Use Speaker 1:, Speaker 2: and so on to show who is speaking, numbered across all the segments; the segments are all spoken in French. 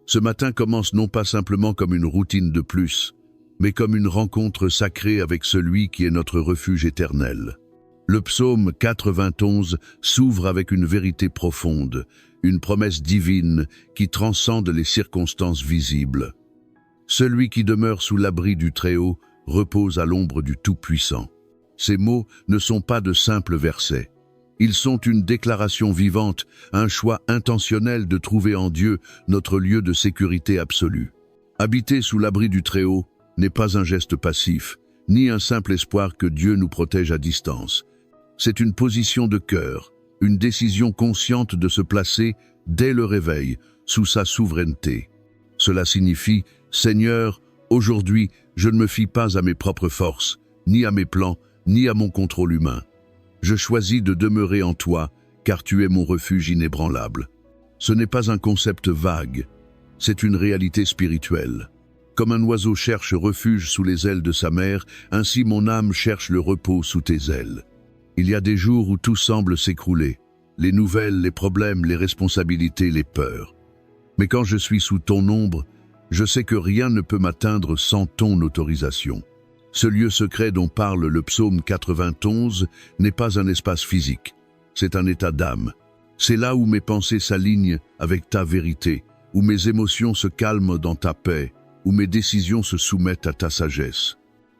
Speaker 1: Ce matin commence non pas simplement comme une routine de plus, mais comme une rencontre sacrée avec celui qui est notre refuge éternel. Le psaume 91 s'ouvre avec une vérité profonde, une promesse divine qui transcende les circonstances visibles. Celui qui demeure sous l'abri du Très-Haut repose à l'ombre du Tout-Puissant. Ces mots ne sont pas de simples versets. Ils sont une déclaration vivante, un choix intentionnel de trouver en Dieu notre lieu de sécurité absolue. Habiter sous l'abri du Très-Haut n'est pas un geste passif, ni un simple espoir que Dieu nous protège à distance. C'est une position de cœur, une décision consciente de se placer, dès le réveil, sous sa souveraineté. Cela signifie, Seigneur, aujourd'hui, je ne me fie pas à mes propres forces, ni à mes plans, ni à mon contrôle humain. Je choisis de demeurer en toi, car tu es mon refuge inébranlable. Ce n'est pas un concept vague, c'est une réalité spirituelle. Comme un oiseau cherche refuge sous les ailes de sa mère, ainsi mon âme cherche le repos sous tes ailes. Il y a des jours où tout semble s'écrouler, les nouvelles, les problèmes, les responsabilités, les peurs. Mais quand je suis sous ton ombre, je sais que rien ne peut m'atteindre sans ton autorisation. Ce lieu secret dont parle le psaume 91 n'est pas un espace physique, c'est un état d'âme. C'est là où mes pensées s'alignent avec ta vérité, où mes émotions se calment dans ta paix, où mes décisions se soumettent à ta sagesse.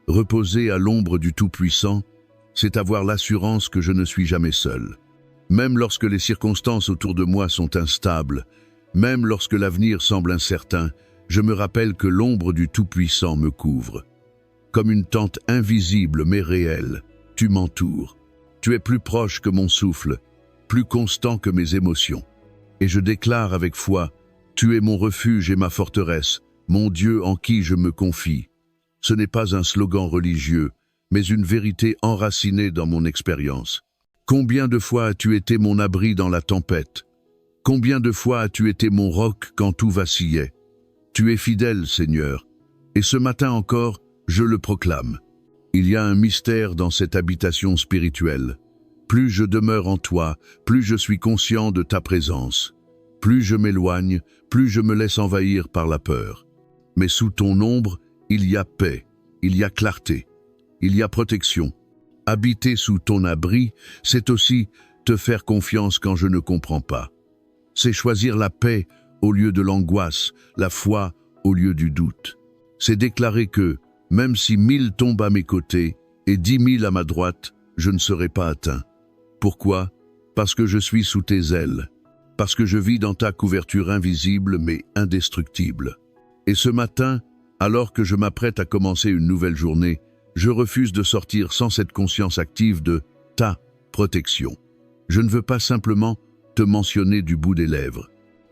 Speaker 1: Reposer à l'ombre du Tout-Puissant, c'est avoir l'assurance que je ne suis jamais seul. Même lorsque les circonstances autour de moi sont instables, même lorsque l'avenir semble incertain, je me rappelle que l'ombre du Tout-Puissant me couvre. Comme une tente invisible mais réelle, tu m'entoures. Tu es plus proche que mon souffle, plus constant que mes émotions. Et je déclare avec foi, tu es mon refuge et ma forteresse, mon Dieu en qui je me confie. Ce n'est pas un slogan religieux, mais une vérité enracinée dans mon expérience. Combien de fois as-tu été mon abri dans la tempête? Combien de fois as-tu été mon roc quand tout vacillait? Tu es fidèle, Seigneur, et ce matin encore, je le proclame. Il y a un mystère dans cette habitation spirituelle. Plus je demeure en toi, plus je suis conscient de ta présence. Plus je m'éloigne, plus je me laisse envahir par la peur. Mais sous ton ombre, il y a paix, il y a clarté, il y a protection. Habiter sous ton abri, c'est aussi te faire confiance quand je ne comprends pas. C'est choisir la paix au lieu de l'angoisse, la foi au lieu du doute. C'est déclarer que, même si 1000 tombent à mes côtés et 10 000 à ma droite, je ne serai pas atteint. Pourquoi? Parce que je suis sous tes ailes, parce que je vis dans ta couverture invisible mais indestructible. Et ce matin, alors que je m'apprête à commencer une nouvelle journée, je refuse de sortir sans cette conscience active de ta protection. Je ne veux pas simplement te mentionner du bout des lèvres.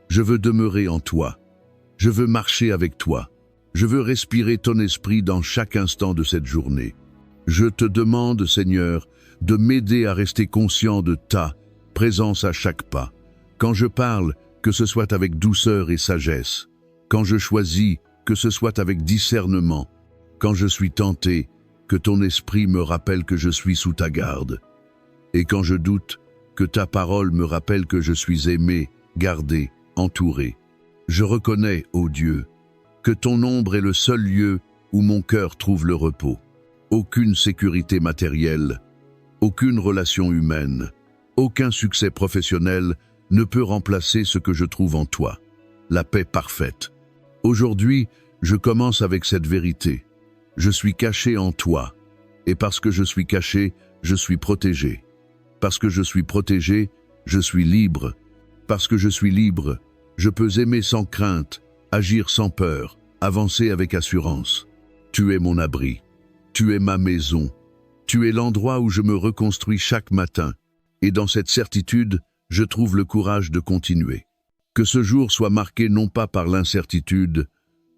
Speaker 1: Je veux demeurer en toi. Je veux marcher avec toi. Je veux respirer ton esprit dans chaque instant de cette journée. Je te demande, Seigneur, de m'aider à rester conscient de ta présence à chaque pas. Quand je parle, que ce soit avec douceur et sagesse. Quand je choisis, que ce soit avec discernement. Quand je suis tenté, que ton esprit me rappelle que je suis sous ta garde. Et quand je doute, que ta parole me rappelle que je suis aimé, gardé, entouré. Je reconnais, ô Dieu, que ton ombre est le seul lieu où mon cœur trouve le repos. Aucune sécurité matérielle, aucune relation humaine, aucun succès professionnel ne peut remplacer ce que je trouve en toi, la paix parfaite. Aujourd'hui, je commence avec cette vérité. Je suis caché en toi, et parce que je suis caché, je suis protégé. Parce que je suis protégé, je suis libre. Parce que je suis libre, je peux aimer sans crainte, agir sans peur, avancer avec assurance. Tu es mon abri, tu es ma maison, tu es l'endroit où je me reconstruis chaque matin. Et dans cette certitude, je trouve le courage de continuer. Que ce jour soit marqué non pas par l'incertitude,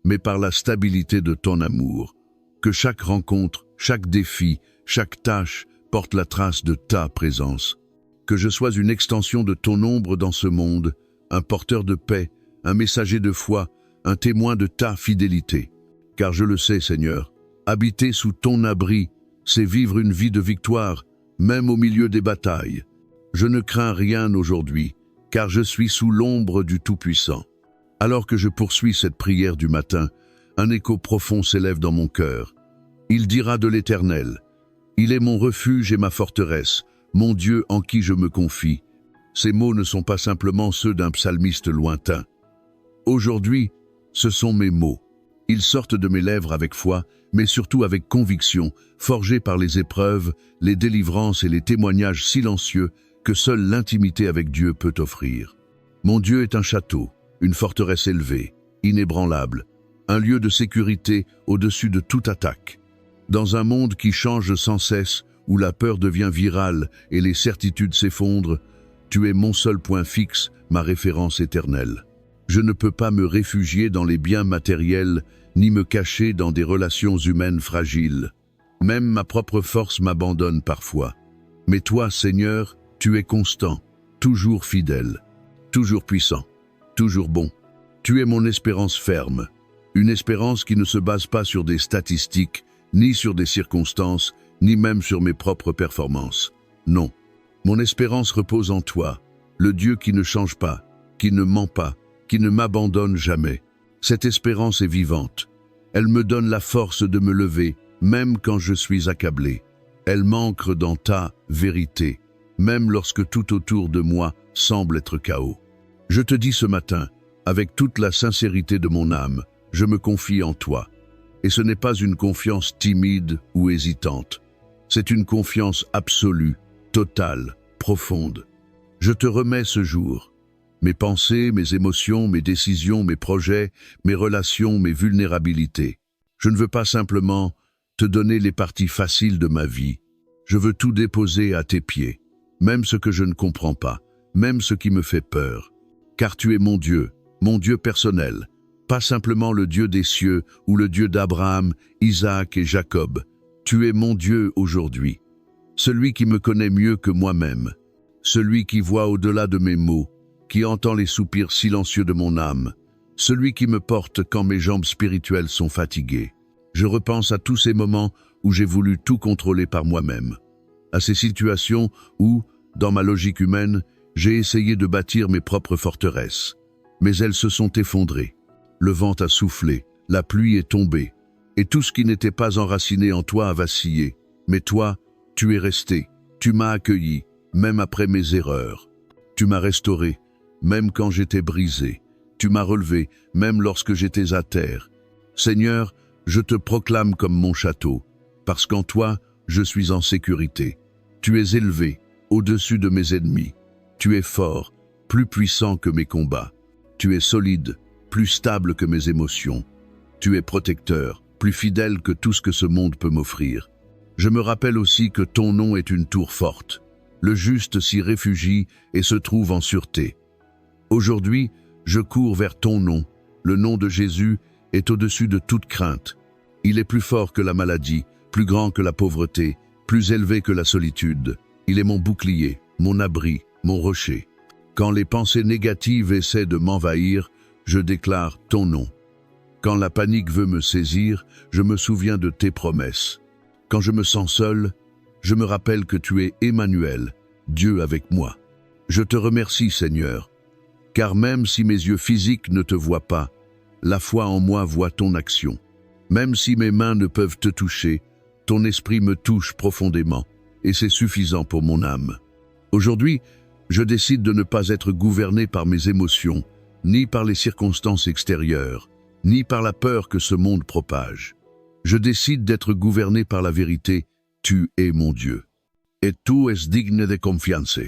Speaker 1: mais par la stabilité de ton amour. Que chaque rencontre, chaque défi, chaque tâche porte la trace de ta présence. Que je sois une extension de ton ombre dans ce monde, un porteur de paix, un messager de foi, un témoin de ta fidélité. Car je le sais, Seigneur, habiter sous ton abri, c'est vivre une vie de victoire, même au milieu des batailles. Je ne crains rien aujourd'hui, car je suis sous l'ombre du Tout-Puissant. Alors que je poursuis cette prière du matin, un écho profond s'élève dans mon cœur. Il dira de l'Éternel: il est mon refuge et ma forteresse, mon Dieu en qui je me confie. Ces mots ne sont pas simplement ceux d'un psalmiste lointain. Aujourd'hui, ce sont mes mots. Ils sortent de mes lèvres avec foi, mais surtout avec conviction, forgés par les épreuves, les délivrances et les témoignages silencieux que seule l'intimité avec Dieu peut offrir. Mon Dieu est un château, une forteresse élevée, inébranlable, un lieu de sécurité au-dessus de toute attaque. Dans un monde qui change sans cesse, où la peur devient virale et les certitudes s'effondrent, tu es mon seul point fixe, ma référence éternelle. Je ne peux pas me réfugier dans les biens matériels, ni me cacher dans des relations humaines fragiles. Même ma propre force m'abandonne parfois. Mais toi, Seigneur, tu es constant, toujours fidèle, toujours puissant, toujours bon. Tu es mon espérance ferme, une espérance qui ne se base pas sur des statistiques, ni sur des circonstances, ni même sur mes propres performances. Non, mon espérance repose en toi, le Dieu qui ne change pas, qui ne ment pas, qui ne m'abandonne jamais. Cette espérance est vivante. Elle me donne la force de me lever, même quand je suis accablé. Elle m'ancre dans ta vérité, même lorsque tout autour de moi semble être chaos. Je te dis ce matin, avec toute la sincérité de mon âme, je me confie en toi. Et ce n'est pas une confiance timide ou hésitante. C'est une confiance absolue, totale, profonde. Je te remets ce jour. Mes pensées, mes émotions, mes décisions, mes projets, mes relations, mes vulnérabilités. Je ne veux pas simplement te donner les parties faciles de ma vie. Je veux tout déposer à tes pieds, même ce que je ne comprends pas, même ce qui me fait peur. Car tu es mon Dieu personnel, pas simplement le Dieu des cieux ou le Dieu d'Abraham, Isaac et Jacob. Tu es mon Dieu aujourd'hui, celui qui me connaît mieux que moi-même, celui qui voit au-delà de mes mots, qui entend les soupirs silencieux de mon âme, celui qui me porte quand mes jambes spirituelles sont fatiguées. Je repense à tous ces moments où j'ai voulu tout contrôler par moi-même, à ces situations où, dans ma logique humaine, j'ai essayé de bâtir mes propres forteresses, mais elles se sont effondrées. Le vent a soufflé, la pluie est tombée, et tout ce qui n'était pas enraciné en toi a vacillé. Mais toi, tu es resté, tu m'as accueilli, même après mes erreurs. Tu m'as restauré, même quand j'étais brisé. Tu m'as relevé, même lorsque j'étais à terre. Seigneur, je te proclame comme mon château, parce qu'en toi, je suis en sécurité. Tu es élevé, au-dessus de mes ennemis. Tu es fort, plus puissant que mes combats. Tu es solide, plus stable que mes émotions. Tu es protecteur, plus fidèle que tout ce que ce monde peut m'offrir. Je me rappelle aussi que ton nom est une tour forte. Le juste s'y réfugie et se trouve en sûreté. Aujourd'hui, je cours vers ton nom. Le nom de Jésus est au-dessus de toute crainte. Il est plus fort que la maladie, plus grand que la pauvreté, plus élevé que la solitude. Il est mon bouclier, mon abri, mon rocher. Quand les pensées négatives essaient de m'envahir, je déclare ton nom. Quand la panique veut me saisir, je me souviens de tes promesses. Quand je me sens seul, je me rappelle que tu es Emmanuel, Dieu avec moi. Je te remercie, Seigneur, car même si mes yeux physiques ne te voient pas, la foi en moi voit ton action. Même si mes mains ne peuvent te toucher, ton esprit me touche profondément, et c'est suffisant pour mon âme. Aujourd'hui, je décide de ne pas être gouverné par mes émotions, ni par les circonstances extérieures, ni par la peur que ce monde propage. Je décide d'être gouverné par la vérité, tu es mon Dieu. Et tu es digne de confiance.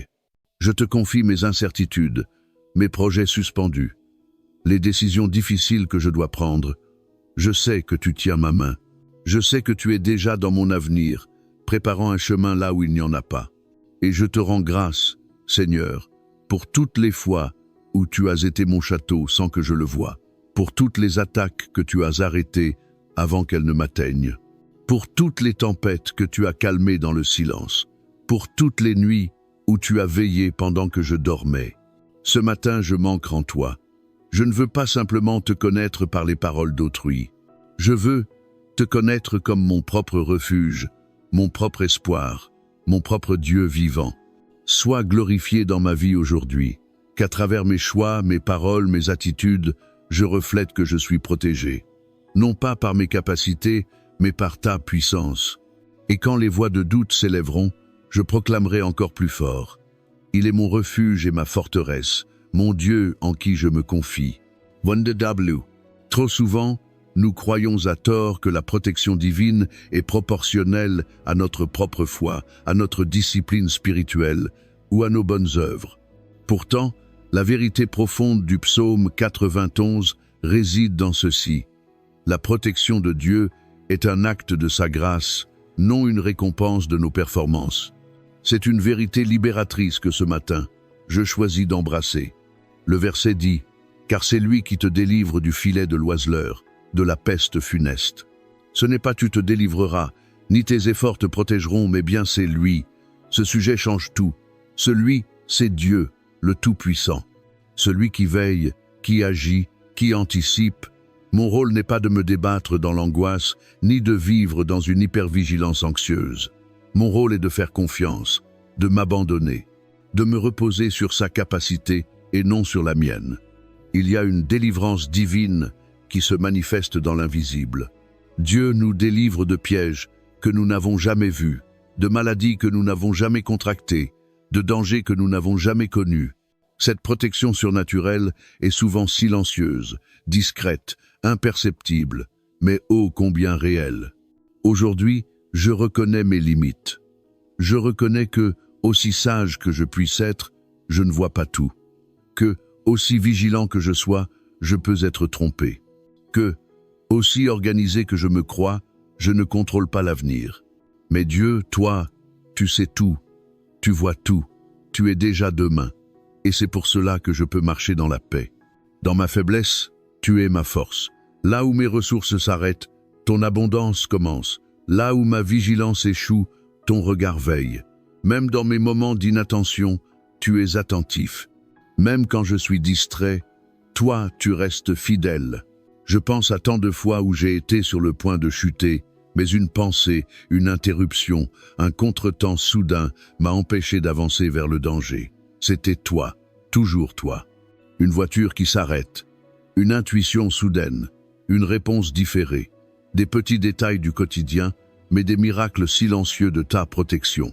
Speaker 1: Je te confie mes incertitudes, mes projets suspendus, les décisions difficiles que je dois prendre. Je sais que tu tiens ma main. Je sais que tu es déjà dans mon avenir, préparant un chemin là où il n'y en a pas. Et je te rends grâce, Seigneur, pour toutes les fois où tu as été mon château sans que je le voie, pour toutes les attaques que tu as arrêtées avant qu'elles ne m'atteignent, pour toutes les tempêtes que tu as calmées dans le silence, pour toutes les nuits où tu as veillé pendant que je dormais. Ce matin, je m'ancre en toi. Je ne veux pas simplement te connaître par les paroles d'autrui. Je veux te connaître comme mon propre refuge, mon propre espoir, mon propre Dieu vivant. Sois glorifié dans ma vie aujourd'hui, qu'à travers mes choix, mes paroles, mes attitudes, je reflète que je suis protégé. Non pas par mes capacités, mais par ta puissance. Et quand les voix de doute s'élèveront, je proclamerai encore plus fort. Il est mon refuge et ma forteresse, mon Dieu en qui je me confie. Wonderw. Trop souvent, nous croyons à tort que la protection divine est proportionnelle à notre propre foi, à notre discipline spirituelle ou à nos bonnes œuvres. Pourtant, la vérité profonde du psaume 91 réside dans ceci. La protection de Dieu est un acte de sa grâce, non une récompense de nos performances. C'est une vérité libératrice que ce matin, je choisis d'embrasser. Le verset dit « Car c'est lui qui te délivre du filet de l'oiseleur, de la peste funeste. » Ce n'est pas tu te délivreras, ni tes efforts te protégeront, mais bien c'est lui. Ce sujet change tout. Celui, c'est Dieu, le Tout-Puissant. Celui qui veille, qui agit, qui anticipe. Mon rôle n'est pas de me débattre dans l'angoisse, ni de vivre dans une hypervigilance anxieuse. Mon rôle est de faire confiance, de m'abandonner, de me reposer sur sa capacité et non sur la mienne. Il y a une délivrance divine qui se manifeste dans l'invisible. Dieu nous délivre de pièges que nous n'avons jamais vus, de maladies que nous n'avons jamais contractées, de dangers que nous n'avons jamais connus. Cette protection surnaturelle est souvent silencieuse, discrète, imperceptible, mais ô combien réelle. Aujourd'hui, je reconnais mes limites. Je reconnais que, aussi sage que je puisse être, je ne vois pas tout. Que, aussi vigilant que je sois, je peux être trompé. Que, aussi organisé que je me crois, je ne contrôle pas l'avenir. Mais Dieu, toi, tu sais tout, tu vois tout, tu es déjà demain. Et c'est pour cela que je peux marcher dans la paix. Dans ma faiblesse, tu es ma force. Là où mes ressources s'arrêtent, ton abondance commence. Là où ma vigilance échoue, ton regard veille. Même dans mes moments d'inattention, tu es attentif. Même quand je suis distrait, toi, tu restes fidèle. Je pense à tant de fois où j'ai été sur le point de chuter, mais une pensée, une interruption, un contretemps soudain m'a empêché d'avancer vers le danger. C'était toi, toujours toi. Une voiture qui s'arrête, une intuition soudaine, une réponse différée, des petits détails du quotidien, mais des miracles silencieux de ta protection.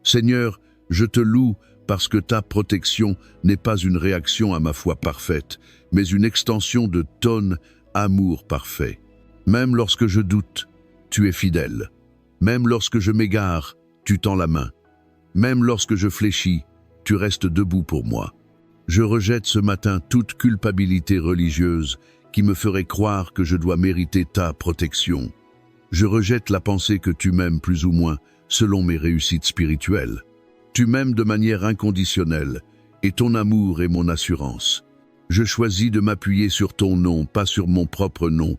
Speaker 1: Seigneur, je te loue parce que ta protection n'est pas une réaction à ma foi parfaite, mais une extension de ton amour parfait. Même lorsque je doute, tu es fidèle. Même lorsque je m'égare, tu tends la main. Même lorsque je fléchis, tu restes debout pour moi. Je rejette ce matin toute culpabilité religieuse qui me ferait croire que je dois mériter ta protection. Je rejette la pensée que tu m'aimes plus ou moins selon mes réussites spirituelles. Tu m'aimes de manière inconditionnelle et ton amour est mon assurance. Je choisis de m'appuyer sur ton nom, pas sur mon propre nom,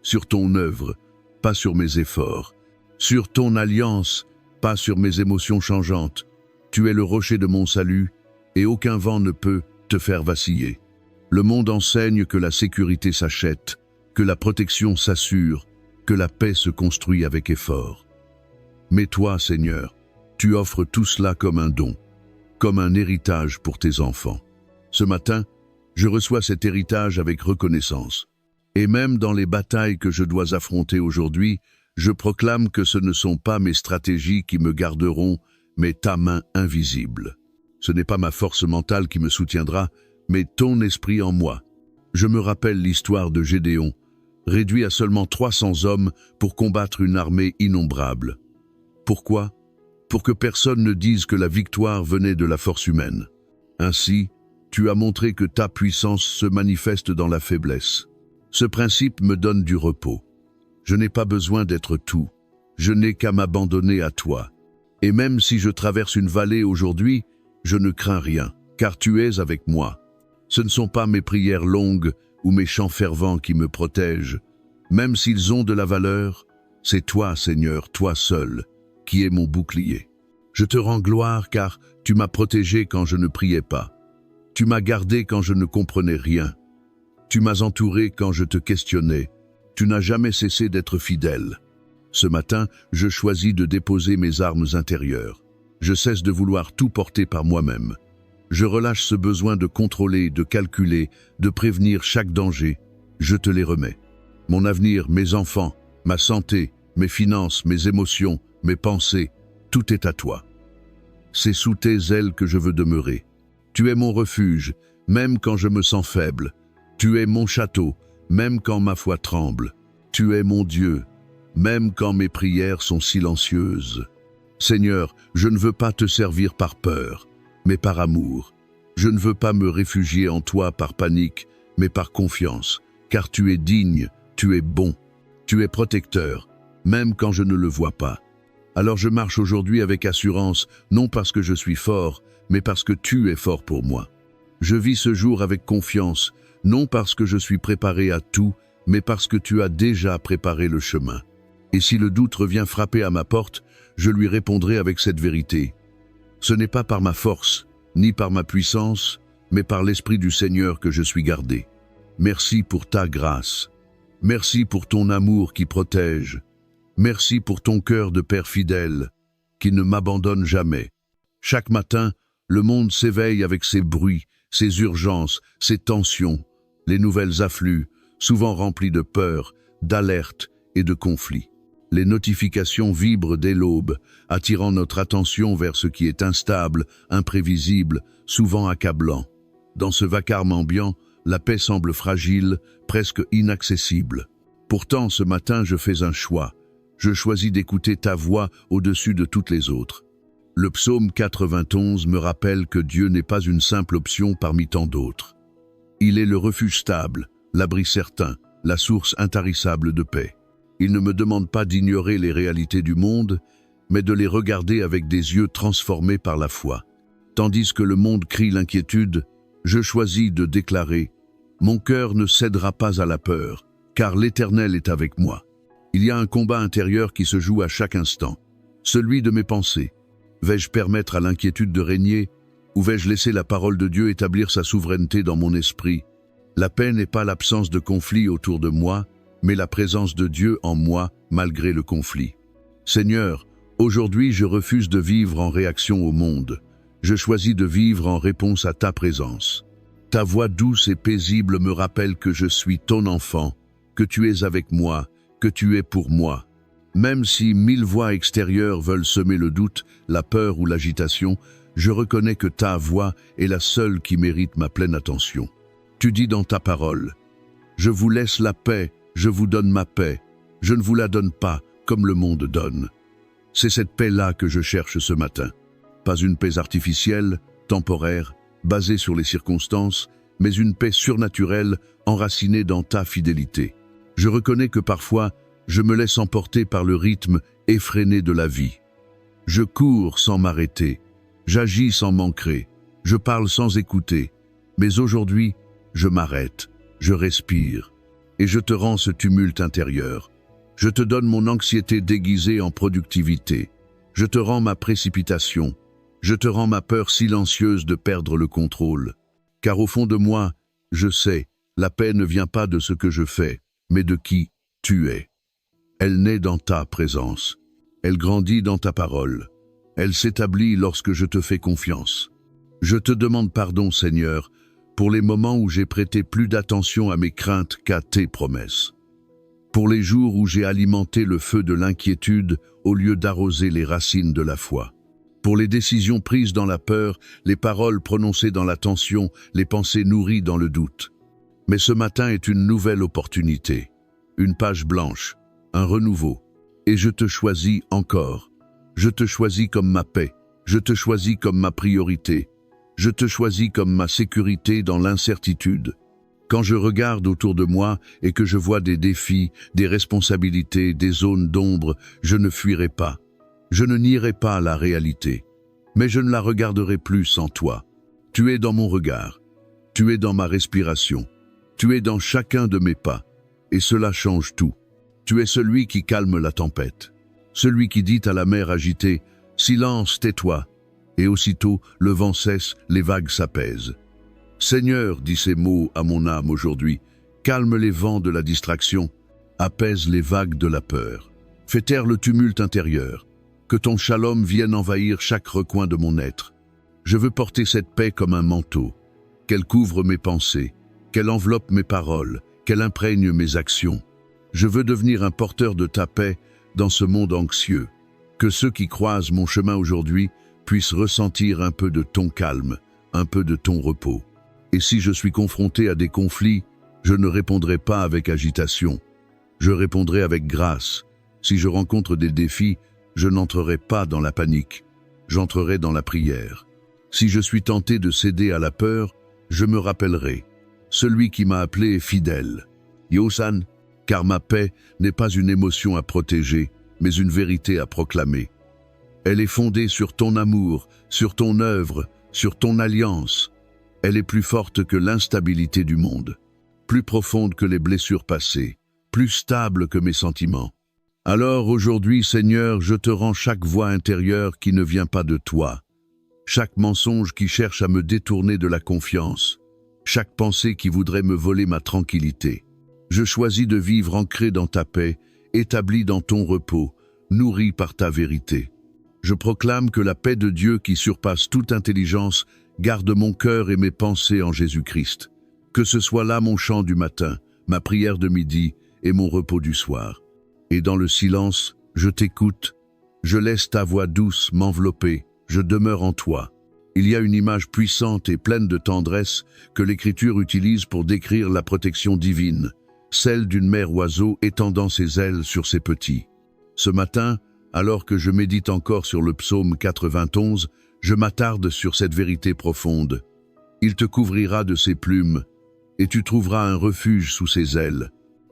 Speaker 1: sur ton œuvre, pas sur mes efforts, sur ton alliance, pas sur mes émotions changeantes. Tu es le rocher de mon salut et aucun vent ne peut te faire vaciller. Le monde enseigne que la sécurité s'achète, que la protection s'assure, que la paix se construit avec effort. Mais toi, Seigneur, tu offres tout cela comme un don, comme un héritage pour tes enfants. Ce matin, je reçois cet héritage avec reconnaissance. Et même dans les batailles que je dois affronter aujourd'hui, je proclame que ce ne sont pas mes stratégies qui me garderont, mais ta main invisible. Ce n'est pas ma force mentale qui me soutiendra, mais ton esprit en moi. Je me rappelle l'histoire de Gédéon, réduit à seulement 300 hommes pour combattre une armée innombrable. Pourquoi? Pour que personne ne dise que la victoire venait de la force humaine. Ainsi, tu as montré que ta puissance se manifeste dans la faiblesse. Ce principe me donne du repos. Je n'ai pas besoin d'être tout. Je n'ai qu'à m'abandonner à toi. Et même si je traverse une vallée aujourd'hui, je ne crains rien, car tu es avec moi. Ce ne sont pas mes prières longues ou mes chants fervents qui me protègent. Même s'ils ont de la valeur, c'est toi, Seigneur, toi seul, qui es mon bouclier. Je te rends gloire car tu m'as protégé quand je ne priais pas. Tu m'as gardé quand je ne comprenais rien. Tu m'as entouré quand je te questionnais. Tu n'as jamais cessé d'être fidèle. Ce matin, je choisis de déposer mes armes intérieures. Je cesse de vouloir tout porter par moi-même. Je relâche ce besoin de contrôler, de calculer, de prévenir chaque danger, je te les remets. Mon avenir, mes enfants, ma santé, mes finances, mes émotions, mes pensées, tout est à toi. C'est sous tes ailes que je veux demeurer. Tu es mon refuge, même quand je me sens faible. Tu es mon château, même quand ma foi tremble. Tu es mon Dieu, même quand mes prières sont silencieuses. Seigneur, je ne veux pas te servir par peur, mais par amour. Je ne veux pas me réfugier en toi par panique, mais par confiance, car tu es digne, tu es bon, tu es protecteur, même quand je ne le vois pas. Alors je marche aujourd'hui avec assurance, non parce que je suis fort, mais parce que tu es fort pour moi. Je vis ce jour avec confiance, non parce que je suis préparé à tout, mais parce que tu as déjà préparé le chemin. Et si le doute revient frapper à ma porte, je lui répondrai avec cette vérité. Ce n'est pas par ma force, ni par ma puissance, mais par l'Esprit du Seigneur que je suis gardé. Merci pour ta grâce. Merci pour ton amour qui protège. Merci pour ton cœur de Père fidèle, qui ne m'abandonne jamais. Chaque matin, le monde s'éveille avec ses bruits, ses urgences, ses tensions, les nouvelles affluent, souvent remplies de peur, d'alerte et de conflits. Les notifications vibrent dès l'aube, attirant notre attention vers ce qui est instable, imprévisible, souvent accablant. Dans ce vacarme ambiant, la paix semble fragile, presque inaccessible. Pourtant, ce matin, je fais un choix. Je choisis d'écouter ta voix au-dessus de toutes les autres. Le psaume 91 me rappelle que Dieu n'est pas une simple option parmi tant d'autres. Il est le refuge stable, l'abri certain, la source intarissable de paix. Il ne me demande pas d'ignorer les réalités du monde, mais de les regarder avec des yeux transformés par la foi. Tandis que le monde crie l'inquiétude, je choisis de déclarer « Mon cœur ne cédera pas à la peur, car l'Éternel est avec moi ». Il y a un combat intérieur qui se joue à chaque instant, celui de mes pensées. Vais-je permettre à l'inquiétude de régner, ou vais-je laisser la parole de Dieu établir sa souveraineté dans mon esprit? La paix n'est pas l'absence de conflit autour de moi, mais la présence de Dieu en moi malgré le conflit. Seigneur, aujourd'hui je refuse de vivre en réaction au monde. Je choisis de vivre en réponse à ta présence. Ta voix douce et paisible me rappelle que je suis ton enfant, que tu es avec moi, que tu es pour moi. Même si 1000 voix extérieures veulent semer le doute, la peur ou l'agitation, je reconnais que ta voix est la seule qui mérite ma pleine attention. Tu dis dans ta parole, « Je vous laisse la paix, je vous donne ma paix, je ne vous la donne pas comme le monde donne. » C'est cette paix-là que je cherche ce matin. Pas une paix artificielle, temporaire, basée sur les circonstances, mais une paix surnaturelle, enracinée dans ta fidélité. Je reconnais que parfois, je me laisse emporter par le rythme effréné de la vie. Je cours sans m'arrêter, j'agis sans m'ancrer, je parle sans écouter, mais aujourd'hui, je m'arrête, je respire, et je te rends ce tumulte intérieur. Je te donne mon anxiété déguisée en productivité. Je te rends ma précipitation. Je te rends ma peur silencieuse de perdre le contrôle. Car au fond de moi, je sais, la paix ne vient pas de ce que je fais, mais de qui tu es. Elle naît dans ta présence. Elle grandit dans ta parole. Elle s'établit lorsque je te fais confiance. Je te demande pardon, Seigneur, pour les moments où j'ai prêté plus d'attention à mes craintes qu'à tes promesses. Pour les jours où j'ai alimenté le feu de l'inquiétude au lieu d'arroser les racines de la foi. Pour les décisions prises dans la peur, les paroles prononcées dans la tension, les pensées nourries dans le doute. Mais ce matin est une nouvelle opportunité, une page blanche, un renouveau. Et je te choisis encore. Je te choisis comme ma paix. Je te choisis comme ma priorité. Je te choisis comme ma sécurité dans l'incertitude. Quand je regarde autour de moi et que je vois des défis, des responsabilités, des zones d'ombre, je ne fuirai pas. Je ne nierai pas la réalité. Mais je ne la regarderai plus sans toi. Tu es dans mon regard. Tu es dans ma respiration. Tu es dans chacun de mes pas. Et cela change tout. Tu es celui qui calme la tempête. Celui qui dit à la mer agitée, « Silence, tais-toi !» Et aussitôt, le vent cesse, les vagues s'apaisent. Seigneur, dis ces mots à mon âme aujourd'hui, calme les vents de la distraction, apaise les vagues de la peur. Fais taire le tumulte intérieur, que ton shalom vienne envahir chaque recoin de mon être. Je veux porter cette paix comme un manteau, qu'elle couvre mes pensées, qu'elle enveloppe mes paroles, qu'elle imprègne mes actions. Je veux devenir un porteur de ta paix dans ce monde anxieux. Que ceux qui croisent mon chemin aujourd'hui puissent ressentir un peu de ton calme, un peu de ton repos. Et si je suis confronté à des conflits, je ne répondrai pas avec agitation. Je répondrai avec grâce. Si je rencontre des défis, je n'entrerai pas dans la panique. J'entrerai dans la prière. Si je suis tenté de céder à la peur, je me rappellerai. Celui qui m'a appelé est fidèle. Yosan, car ma paix n'est pas une émotion à protéger, mais une vérité à proclamer. Elle est fondée sur ton amour, sur ton œuvre, sur ton alliance. Elle est plus forte que l'instabilité du monde, plus profonde que les blessures passées, plus stable que mes sentiments. Alors aujourd'hui, Seigneur, je te rends chaque voix intérieure qui ne vient pas de toi, chaque mensonge qui cherche à me détourner de la confiance, chaque pensée qui voudrait me voler ma tranquillité. Je choisis de vivre ancré dans ta paix, établi dans ton repos, nourri par ta vérité. Je proclame que la paix de Dieu qui surpasse toute intelligence garde mon cœur et mes pensées en Jésus-Christ. Que ce soit là mon chant du matin, ma prière de midi et mon repos du soir. Et dans le silence, je t'écoute, je laisse ta voix douce m'envelopper, je demeure en toi. Il y a une image puissante et pleine de tendresse que l'Écriture utilise pour décrire la protection divine, celle d'une mère oiseau étendant ses ailes sur ses petits. Ce matin, alors que je médite encore sur le psaume 91, je m'attarde sur cette vérité profonde. Il te couvrira de ses plumes, et tu trouveras un refuge sous ses ailes.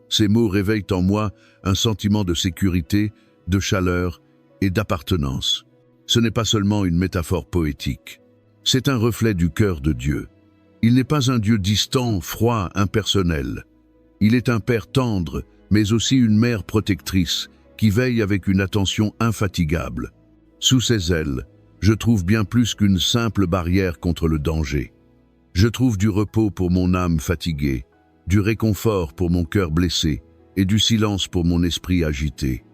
Speaker 1: Ces mots réveillent en moi un sentiment de sécurité, de chaleur et d'appartenance. Ce n'est pas seulement une métaphore poétique. C'est un reflet du cœur de Dieu. Il n'est pas un Dieu distant, froid, impersonnel. Il est un Père tendre, mais aussi une mère protectrice, qui veille avec une attention infatigable. Sous ses ailes, je trouve bien plus qu'une simple barrière contre le danger. Je trouve du repos pour mon âme fatiguée, du réconfort pour mon cœur blessé et du silence pour mon esprit agité.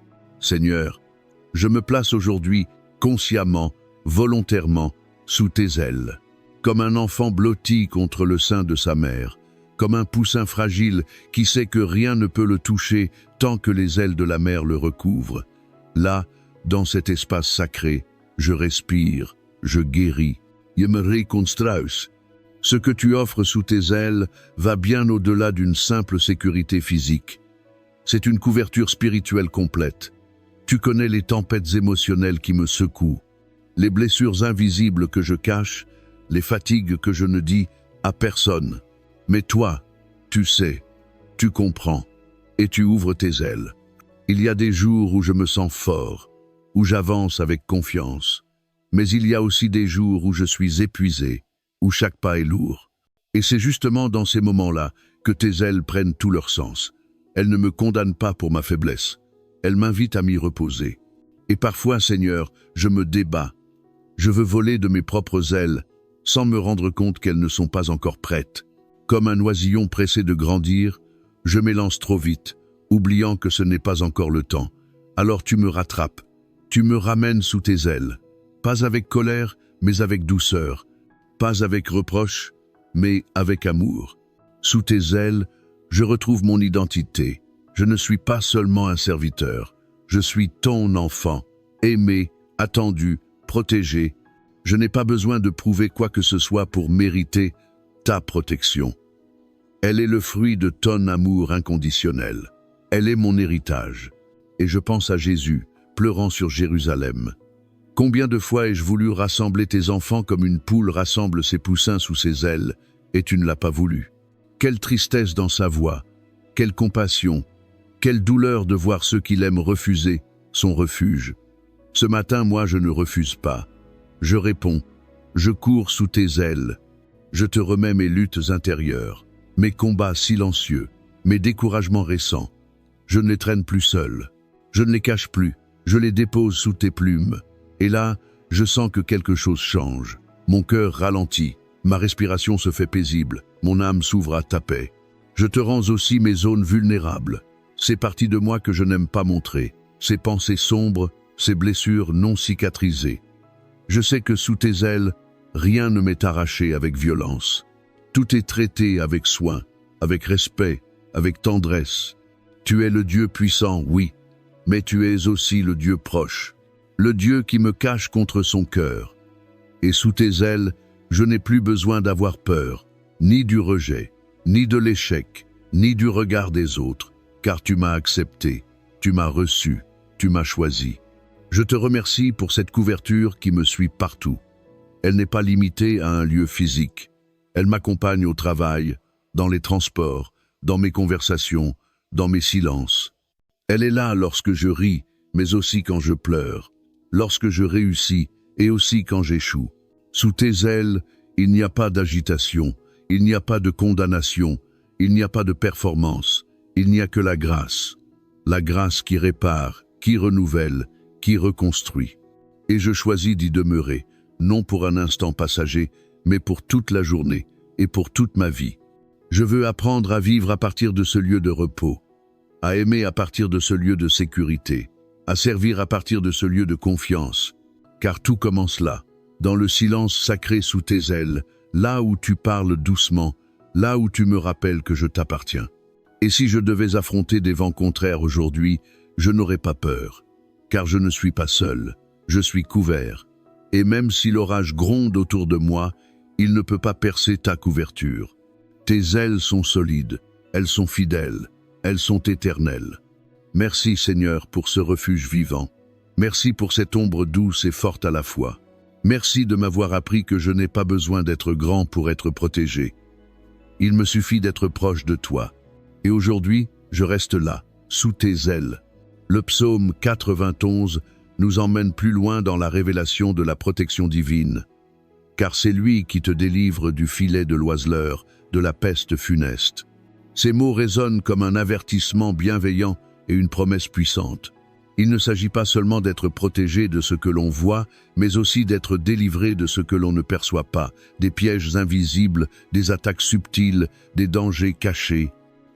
Speaker 1: Seigneur, je me place aujourd'hui consciemment, volontairement, sous tes ailes, comme un enfant blotti contre le sein de sa mère, comme un poussin fragile qui sait que rien ne peut le toucher tant que les ailes de la mère le recouvrent. Là, dans cet espace sacré, je respire, je guéris. Je me reconstruis. Ce que tu offres sous tes ailes va bien au-delà d'une simple sécurité physique. C'est une couverture spirituelle complète. Tu connais les tempêtes émotionnelles qui me secouent, les blessures invisibles que je cache, les fatigues que je ne dis à personne. Mais toi, tu sais, tu comprends, et tu ouvres tes ailes. Il y a des jours où je me sens fort, où j'avance avec confiance. Mais il y a aussi des jours où je suis épuisé, où chaque pas est lourd. Et c'est justement dans ces moments-là que tes ailes prennent tout leur sens. Elles ne me condamnent pas pour ma faiblesse. Elles m'invitent à m'y reposer. Et parfois, Seigneur, je me débats. Je veux voler de mes propres ailes, sans me rendre compte qu'elles ne sont pas encore prêtes. Comme un oisillon pressé de grandir, je m'élance trop vite, oubliant que ce n'est pas encore le temps. Alors tu me rattrapes, tu me ramènes sous tes ailes. Pas avec colère, mais avec douceur. Pas avec reproche, mais avec amour. Sous tes ailes, je retrouve mon identité. Je ne suis pas seulement un serviteur. Je suis ton enfant, aimé, attendu, protégé. Je n'ai pas besoin de prouver quoi que ce soit pour mériter ta protection. Elle est le fruit de ton amour inconditionnel. Elle est mon héritage. Et je pense à Jésus, pleurant sur Jérusalem. Combien de fois ai-je voulu rassembler tes enfants comme une poule rassemble ses poussins sous ses ailes, et tu ne l'as pas voulu. Quelle tristesse dans sa voix, quelle compassion, quelle douleur de voir ceux qui l'aiment refuser son refuge. Ce matin, moi, je ne refuse pas. Je réponds, je cours sous tes ailes. Je te remets mes luttes intérieures, mes combats silencieux, mes découragements récents. Je ne les traîne plus seul. Je ne les cache plus, je les dépose sous tes plumes. Et là, je sens que quelque chose change. Mon cœur ralentit, ma respiration se fait paisible, mon âme s'ouvre à ta paix. Je te rends aussi mes zones vulnérables, ces parties de moi que je n'aime pas montrer, ces pensées sombres, ces blessures non cicatrisées. Je sais que sous tes ailes, rien ne m'est arraché avec violence. Tout est traité avec soin, avec respect, avec tendresse. Tu es le Dieu puissant, oui, mais tu es aussi le Dieu proche, le Dieu qui me cache contre son cœur. Et sous tes ailes, je n'ai plus besoin d'avoir peur, ni du rejet, ni de l'échec, ni du regard des autres, car tu m'as accepté, tu m'as reçu, tu m'as choisi. Je te remercie pour cette couverture qui me suit partout. Elle n'est pas limitée à un lieu physique. Elle m'accompagne au travail, dans les transports, dans mes conversations, dans mes silences. Elle est là lorsque je ris, mais aussi quand je pleure, lorsque je réussis et aussi quand j'échoue. Sous tes ailes, il n'y a pas d'agitation, il n'y a pas de condamnation, il n'y a pas de performance, il n'y a que la grâce qui répare, qui renouvelle, qui reconstruit. Et je choisis d'y demeurer, non pour un instant passager, mais pour toute la journée et pour toute ma vie. Je veux apprendre à vivre à partir de ce lieu de repos, à aimer à partir de ce lieu de sécurité, à servir à partir de ce lieu de confiance, car tout commence là, dans le silence sacré sous tes ailes, là où tu parles doucement, là où tu me rappelles que je t'appartiens. Et si je devais affronter des vents contraires aujourd'hui, je n'aurais pas peur, car je ne suis pas seul, je suis couvert. Et même si l'orage gronde autour de moi, il ne peut pas percer ta couverture. Tes ailes sont solides, elles sont fidèles, elles sont éternelles. Merci Seigneur pour ce refuge vivant. Merci pour cette ombre douce et forte à la fois. Merci de m'avoir appris que je n'ai pas besoin d'être grand pour être protégé. Il me suffit d'être proche de toi. Et aujourd'hui, je reste là, sous tes ailes. Le psaume 91 nous emmène plus loin dans la révélation de la protection divine. Car c'est lui qui te délivre du filet de l'oiseleur, de la peste funeste. Ces mots résonnent comme un avertissement bienveillant et une promesse puissante. Il ne s'agit pas seulement d'être protégé de ce que l'on voit, mais aussi d'être délivré de ce que l'on ne perçoit pas, des pièges invisibles, des attaques subtiles, des dangers cachés.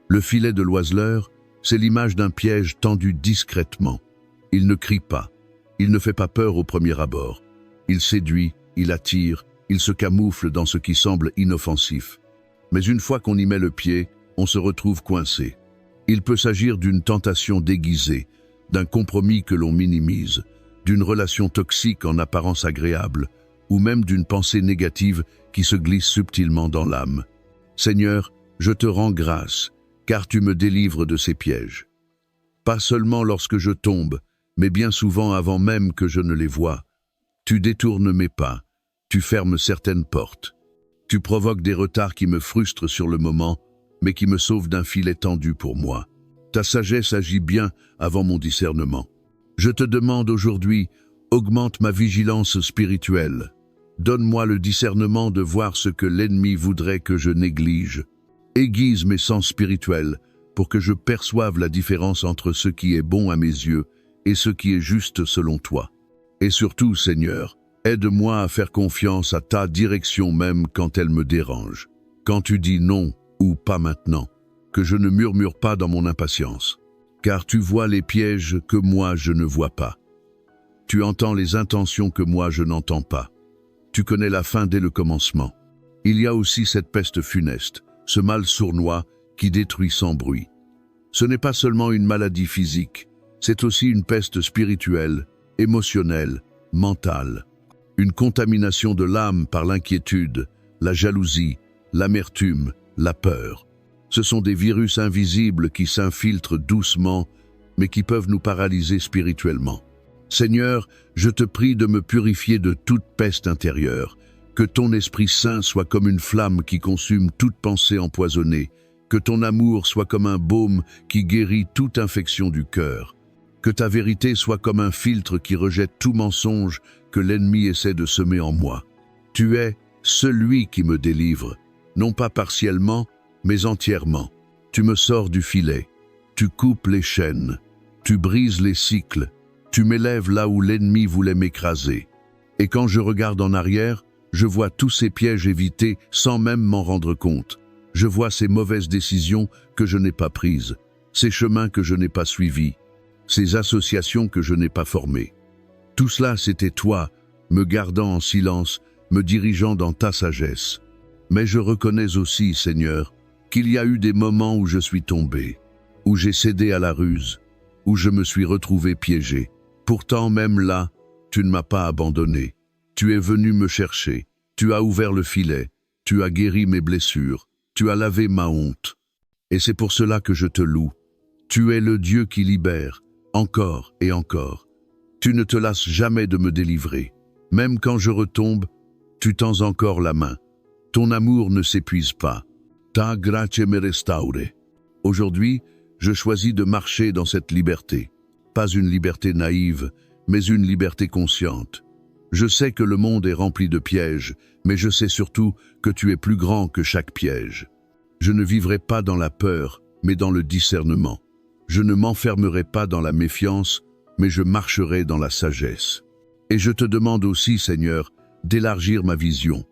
Speaker 1: Le filet de l'oiseleur, c'est l'image d'un piège tendu discrètement. Il ne crie pas, il ne fait pas peur au premier abord. Il séduit, il attire, il se camoufle dans ce qui semble inoffensif. Mais une fois qu'on y met le pied, on se retrouve coincé. Il peut s'agir d'une tentation déguisée, d'un compromis que l'on minimise, d'une relation toxique en apparence agréable, ou même d'une pensée négative qui se glisse subtilement dans l'âme. Seigneur, je te rends grâce, car tu me délivres de ces pièges. Pas seulement lorsque je tombe, mais bien souvent avant même que je ne les voie. Tu détournes mes pas, tu fermes certaines portes. Tu provoques des retards qui me frustrent sur le moment, mais qui me sauvent d'un filet tendu pour moi. Ta sagesse agit bien avant mon discernement. Je te demande aujourd'hui, augmente ma vigilance spirituelle. Donne-moi le discernement de voir ce que l'ennemi voudrait que je néglige. Aiguise mes sens spirituels pour que je perçoive la différence entre ce qui est bon à mes yeux et ce qui est juste selon toi. Et surtout, Seigneur, aide-moi à faire confiance à ta direction même quand elle me dérange. Quand tu dis non ou pas maintenant, que je ne murmure pas dans mon impatience, car tu vois les pièges que moi je ne vois pas. Tu entends les intentions que moi je n'entends pas. Tu connais la fin dès le commencement. Il y a aussi cette peste funeste, ce mal sournois qui détruit sans bruit. Ce n'est pas seulement une maladie physique, c'est aussi une peste spirituelle, émotionnelle, mentale. Une contamination de l'âme par l'inquiétude, la jalousie, l'amertume, la peur. Ce sont des virus invisibles qui s'infiltrent doucement, mais qui peuvent nous paralyser spirituellement. Seigneur, je te prie de me purifier de toute peste intérieure, que ton Esprit Saint soit comme une flamme qui consume toute pensée empoisonnée, que ton amour soit comme un baume qui guérit toute infection du cœur, que ta vérité soit comme un filtre qui rejette tout mensonge que l'ennemi essaie de semer en moi. Tu es celui qui me délivre, non pas partiellement, mais entièrement. Tu me sors du filet, tu coupes les chaînes, tu brises les cycles, tu m'élèves là où l'ennemi voulait m'écraser. Et quand je regarde en arrière, je vois tous ces pièges évités sans même m'en rendre compte. Je vois ces mauvaises décisions que je n'ai pas prises, ces chemins que je n'ai pas suivis, ces associations que je n'ai pas formées. Tout cela, c'était toi, me gardant en silence, me dirigeant dans ta sagesse. Mais je reconnais aussi, Seigneur, qu'il y a eu des moments où je suis tombé, où j'ai cédé à la ruse, où je me suis retrouvé piégé. Pourtant, même là, tu ne m'as pas abandonné. Tu es venu me chercher, tu as ouvert le filet, tu as guéri mes blessures, tu as lavé ma honte. Et c'est pour cela que je te loue. Tu es le Dieu qui libère, encore et encore. Tu ne te lasses jamais de me délivrer. Même quand je retombe, tu tends encore la main. Ton amour ne s'épuise pas. Ta gratia me restaure. Aujourd'hui, je choisis de marcher dans cette liberté. Pas une liberté naïve, mais une liberté consciente. Je sais que le monde est rempli de pièges, mais je sais surtout que tu es plus grand que chaque piège. Je ne vivrai pas dans la peur, mais dans le discernement. Je ne m'enfermerai pas dans la méfiance, mais je marcherai dans la sagesse. Et je te demande aussi, Seigneur, d'élargir ma vision.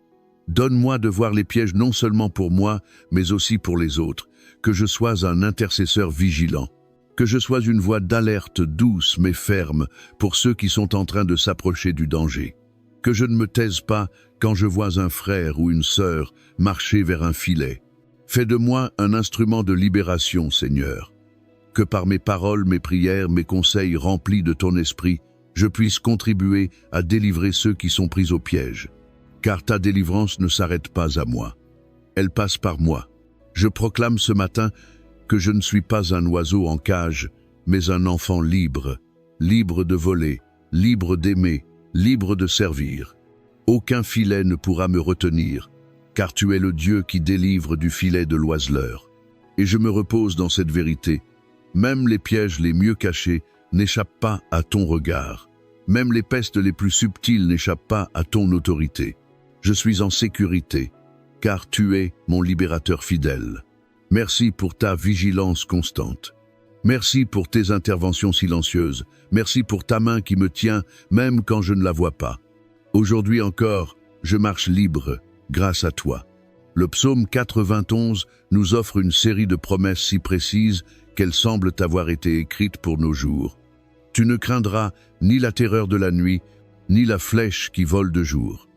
Speaker 1: Donne-moi de voir les pièges non seulement pour moi, mais aussi pour les autres, que je sois un intercesseur vigilant, que je sois une voix d'alerte douce mais ferme pour ceux qui sont en train de s'approcher du danger, que je ne me taise pas quand je vois un frère ou une sœur marcher vers un filet. Fais de moi un instrument de libération, Seigneur, que par mes paroles, mes prières, mes conseils remplis de ton esprit, je puisse contribuer à délivrer ceux qui sont pris au piège. Car ta délivrance ne s'arrête pas à moi. Elle passe par moi. Je proclame ce matin que je ne suis pas un oiseau en cage, mais un enfant libre, libre de voler, libre d'aimer, libre de servir. Aucun filet ne pourra me retenir, car tu es le Dieu qui délivre du filet de l'oiseleur. Et je me repose dans cette vérité. Même les pièges les mieux cachés n'échappent pas à ton regard. Même les pestes les plus subtiles n'échappent pas à ton autorité. Je suis en sécurité, car tu es mon libérateur fidèle. Merci pour ta vigilance constante. Merci pour tes interventions silencieuses. Merci pour ta main qui me tient, même quand je ne la vois pas. Aujourd'hui encore, je marche libre, grâce à toi. Le psaume 91 nous offre une série de promesses si précises qu'elles semblent avoir été écrites pour nos jours. Tu ne craindras ni la terreur de la nuit, ni la flèche qui vole de jour.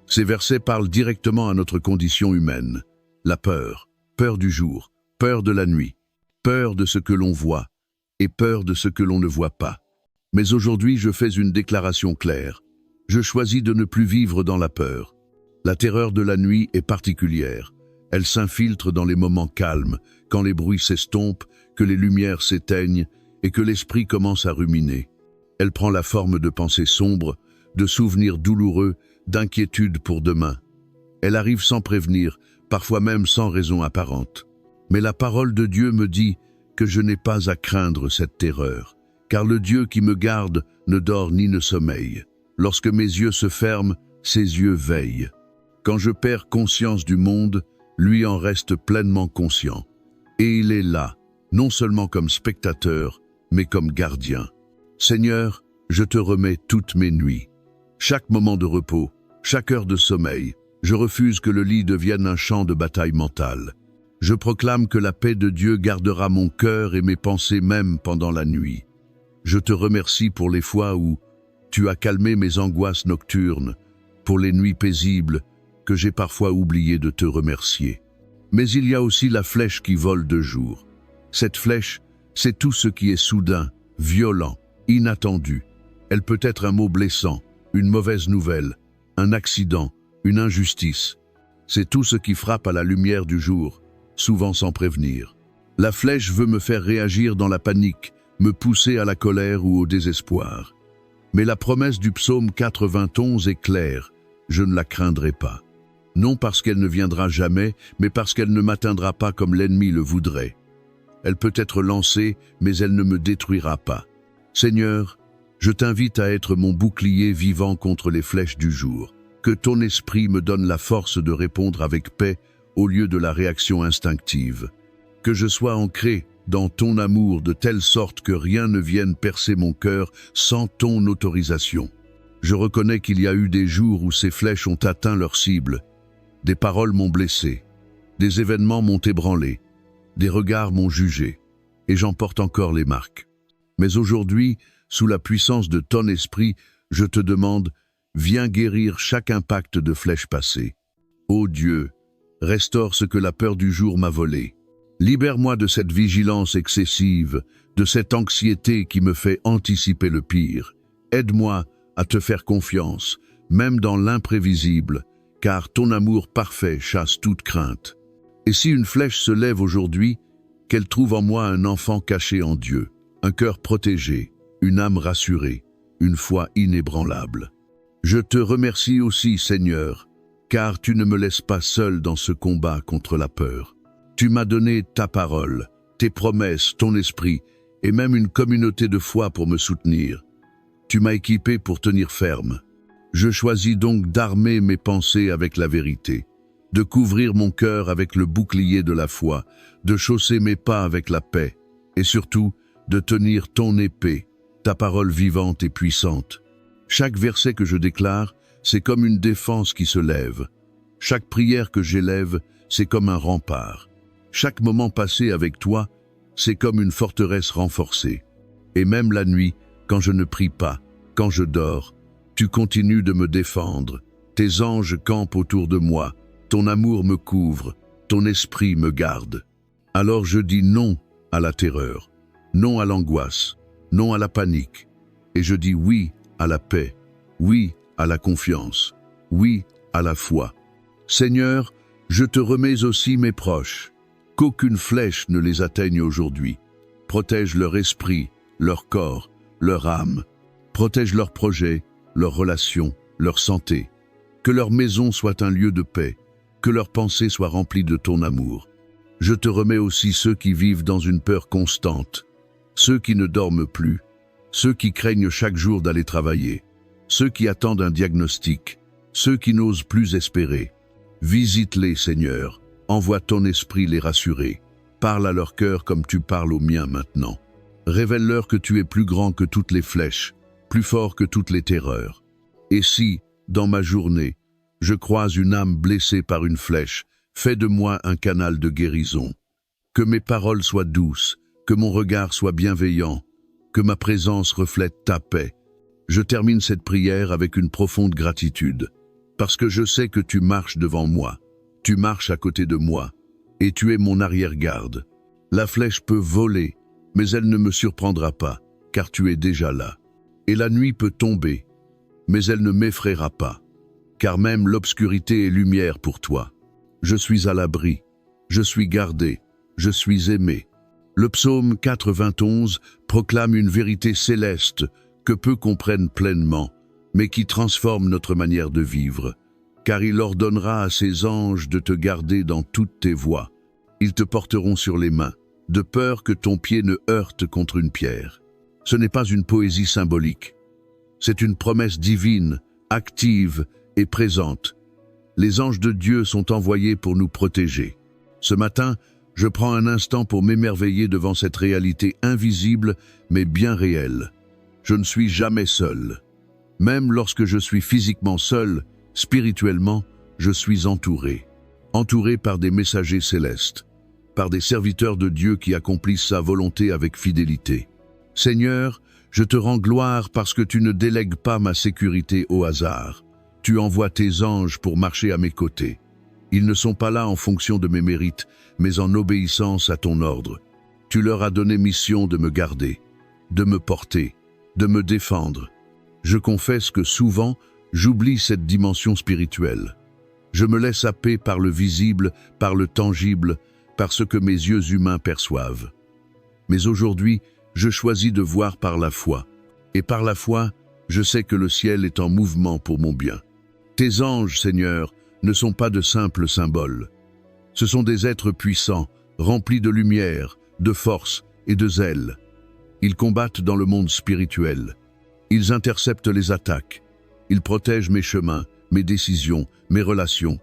Speaker 1: Ces versets parlent directement à notre condition humaine. La peur, peur du jour, peur de la nuit, peur de ce que l'on voit et peur de ce que l'on ne voit pas. Mais aujourd'hui, je fais une déclaration claire. Je choisis de ne plus vivre dans la peur. La terreur de la nuit est particulière. Elle s'infiltre dans les moments calmes, quand les bruits s'estompent, que les lumières s'éteignent et que l'esprit commence à ruminer. Elle prend la forme de pensées sombres, de souvenirs douloureux, d'inquiétudes pour demain. Elle arrive sans prévenir, parfois même sans raison apparente. Mais la parole de Dieu me dit que je n'ai pas à craindre cette terreur, car le Dieu qui me garde ne dort ni ne sommeille. Lorsque mes yeux se ferment, ses yeux veillent. Quand je perds conscience du monde, lui en reste pleinement conscient. Et il est là, non seulement comme spectateur, mais comme gardien. Seigneur, je te remets toutes mes nuits. Chaque moment de repos, chaque heure de sommeil, je refuse que le lit devienne un champ de bataille mentale. Je proclame que la paix de Dieu gardera mon cœur et mes pensées même pendant la nuit. Je te remercie pour les fois où tu as calmé mes angoisses nocturnes, pour les nuits paisibles que j'ai parfois oublié de te remercier. Mais il y a aussi la flèche qui vole de jour. Cette flèche, c'est tout ce qui est soudain, violent, inattendu. Elle peut être un mot blessant, une mauvaise nouvelle, un accident, une injustice. C'est tout ce qui frappe à la lumière du jour, souvent sans prévenir. La flèche veut me faire réagir dans la panique, me pousser à la colère ou au désespoir. Mais la promesse du psaume 91 est claire, je ne la craindrai pas. Non parce qu'elle ne viendra jamais, mais parce qu'elle ne m'atteindra pas comme l'ennemi le voudrait. Elle peut être lancée, mais elle ne me détruira pas. Seigneur, je t'invite à être mon bouclier vivant contre les flèches du jour. Que ton esprit me donne la force de répondre avec paix au lieu de la réaction instinctive. Que je sois ancré dans ton amour de telle sorte que rien ne vienne percer mon cœur sans ton autorisation. Je reconnais qu'il y a eu des jours où ces flèches ont atteint leur cible. Des paroles m'ont blessé, des événements m'ont ébranlé, des regards m'ont jugé, et j'en porte encore les marques. Mais aujourd'hui, sous la puissance de ton esprit, je te demande, viens guérir chaque impact de flèche passée. Ô Dieu, Restaure ce que la peur du jour m'a volé. Libère-moi de cette vigilance excessive, de cette anxiété qui me fait anticiper le pire. Aide-moi à te faire confiance, même dans l'imprévisible, car ton amour parfait chasse toute crainte. Et si une flèche se lève aujourd'hui, qu'elle trouve en moi un enfant caché en Dieu, un cœur protégé, une âme rassurée, une foi inébranlable. Je te remercie aussi, Seigneur, car tu ne me laisses pas seul dans ce combat contre la peur. Tu m'as donné ta parole, tes promesses, ton esprit, et même une communauté de foi pour me soutenir. Tu m'as équipé pour tenir ferme. Je choisis donc d'armer mes pensées avec la vérité, de couvrir mon cœur avec le bouclier de la foi, de chausser mes pas avec la paix, et surtout de tenir ton épée, ta parole vivante et puissante. Chaque verset que je déclare, c'est comme une défense qui se lève. Chaque prière que j'élève, c'est comme un rempart. Chaque moment passé avec toi, c'est comme une forteresse renforcée. Et même la nuit, quand je ne prie pas, quand je dors, tu continues de me défendre. Tes anges campent autour de moi, ton amour me couvre, ton esprit me garde. Alors je dis non à la terreur, non à l'angoisse, non à la panique. Et je dis oui à la paix, oui à la confiance, oui à la foi. Seigneur, je te remets aussi mes proches. Qu'aucune flèche ne les atteigne aujourd'hui. Protège leur esprit, leur corps, leur âme. Protège leurs projets, leurs relations, leur santé. Que leur maison soit un lieu de paix, que leurs pensées soient remplies de ton amour. Je te remets aussi ceux qui vivent dans une peur constante, ceux qui ne dorment plus, ceux qui craignent chaque jour d'aller travailler, ceux qui attendent un diagnostic, ceux qui n'osent plus espérer. Visite-les, Seigneur, envoie ton esprit les rassurer. Parle à leur cœur comme tu parles au mien maintenant. Révèle-leur que tu es plus grand que toutes les flèches, plus fort que toutes les terreurs. Et si, dans ma journée, je croise une âme blessée par une flèche, fais de moi un canal de guérison. Que mes paroles soient douces, que mon regard soit bienveillant, que ma présence reflète ta paix. Je termine cette prière avec une profonde gratitude, parce que je sais que tu marches devant moi, tu marches à côté de moi, et tu es mon arrière-garde. La flèche peut voler, mais elle ne me surprendra pas, car tu es déjà là. Et la nuit peut tomber, mais elle ne m'effraiera pas, car même l'obscurité est lumière pour toi. Je suis à l'abri, je suis gardé, je suis aimé. Le psaume 91 proclame une vérité céleste que peu comprennent pleinement, mais qui transforme notre manière de vivre. Car il ordonnera à ses anges de te garder dans toutes tes voies. Ils te porteront sur les mains, de peur que ton pied ne heurte contre une pierre. Ce n'est pas une poésie symbolique. C'est une promesse divine, active et présente. Les anges de Dieu sont envoyés pour nous protéger. Ce matin, je prends un instant pour m'émerveiller devant cette réalité invisible, mais bien réelle. Je ne suis jamais seul. Même lorsque je suis physiquement seul, spirituellement, je suis entouré. Entouré par des messagers célestes, par des serviteurs de Dieu qui accomplissent sa volonté avec fidélité. Seigneur, je te rends gloire parce que tu ne délègues pas ma sécurité au hasard. Tu envoies tes anges pour marcher à mes côtés. Ils ne sont pas là en fonction de mes mérites, mais en obéissance à ton ordre. Tu leur as donné mission de me garder, de me porter, de me défendre. Je confesse que souvent, j'oublie cette dimension spirituelle. Je me laisse happer par le visible, par le tangible, par ce que mes yeux humains perçoivent. Mais aujourd'hui, je choisis de voir par la foi. Et par la foi, je sais que le ciel est en mouvement pour mon bien. Tes anges, Seigneur, ne sont pas de simples symboles. Ce sont des êtres puissants, remplis de lumière, de force et de zèle. Ils combattent dans le monde spirituel. Ils interceptent les attaques. Ils protègent mes chemins, mes décisions, mes relations.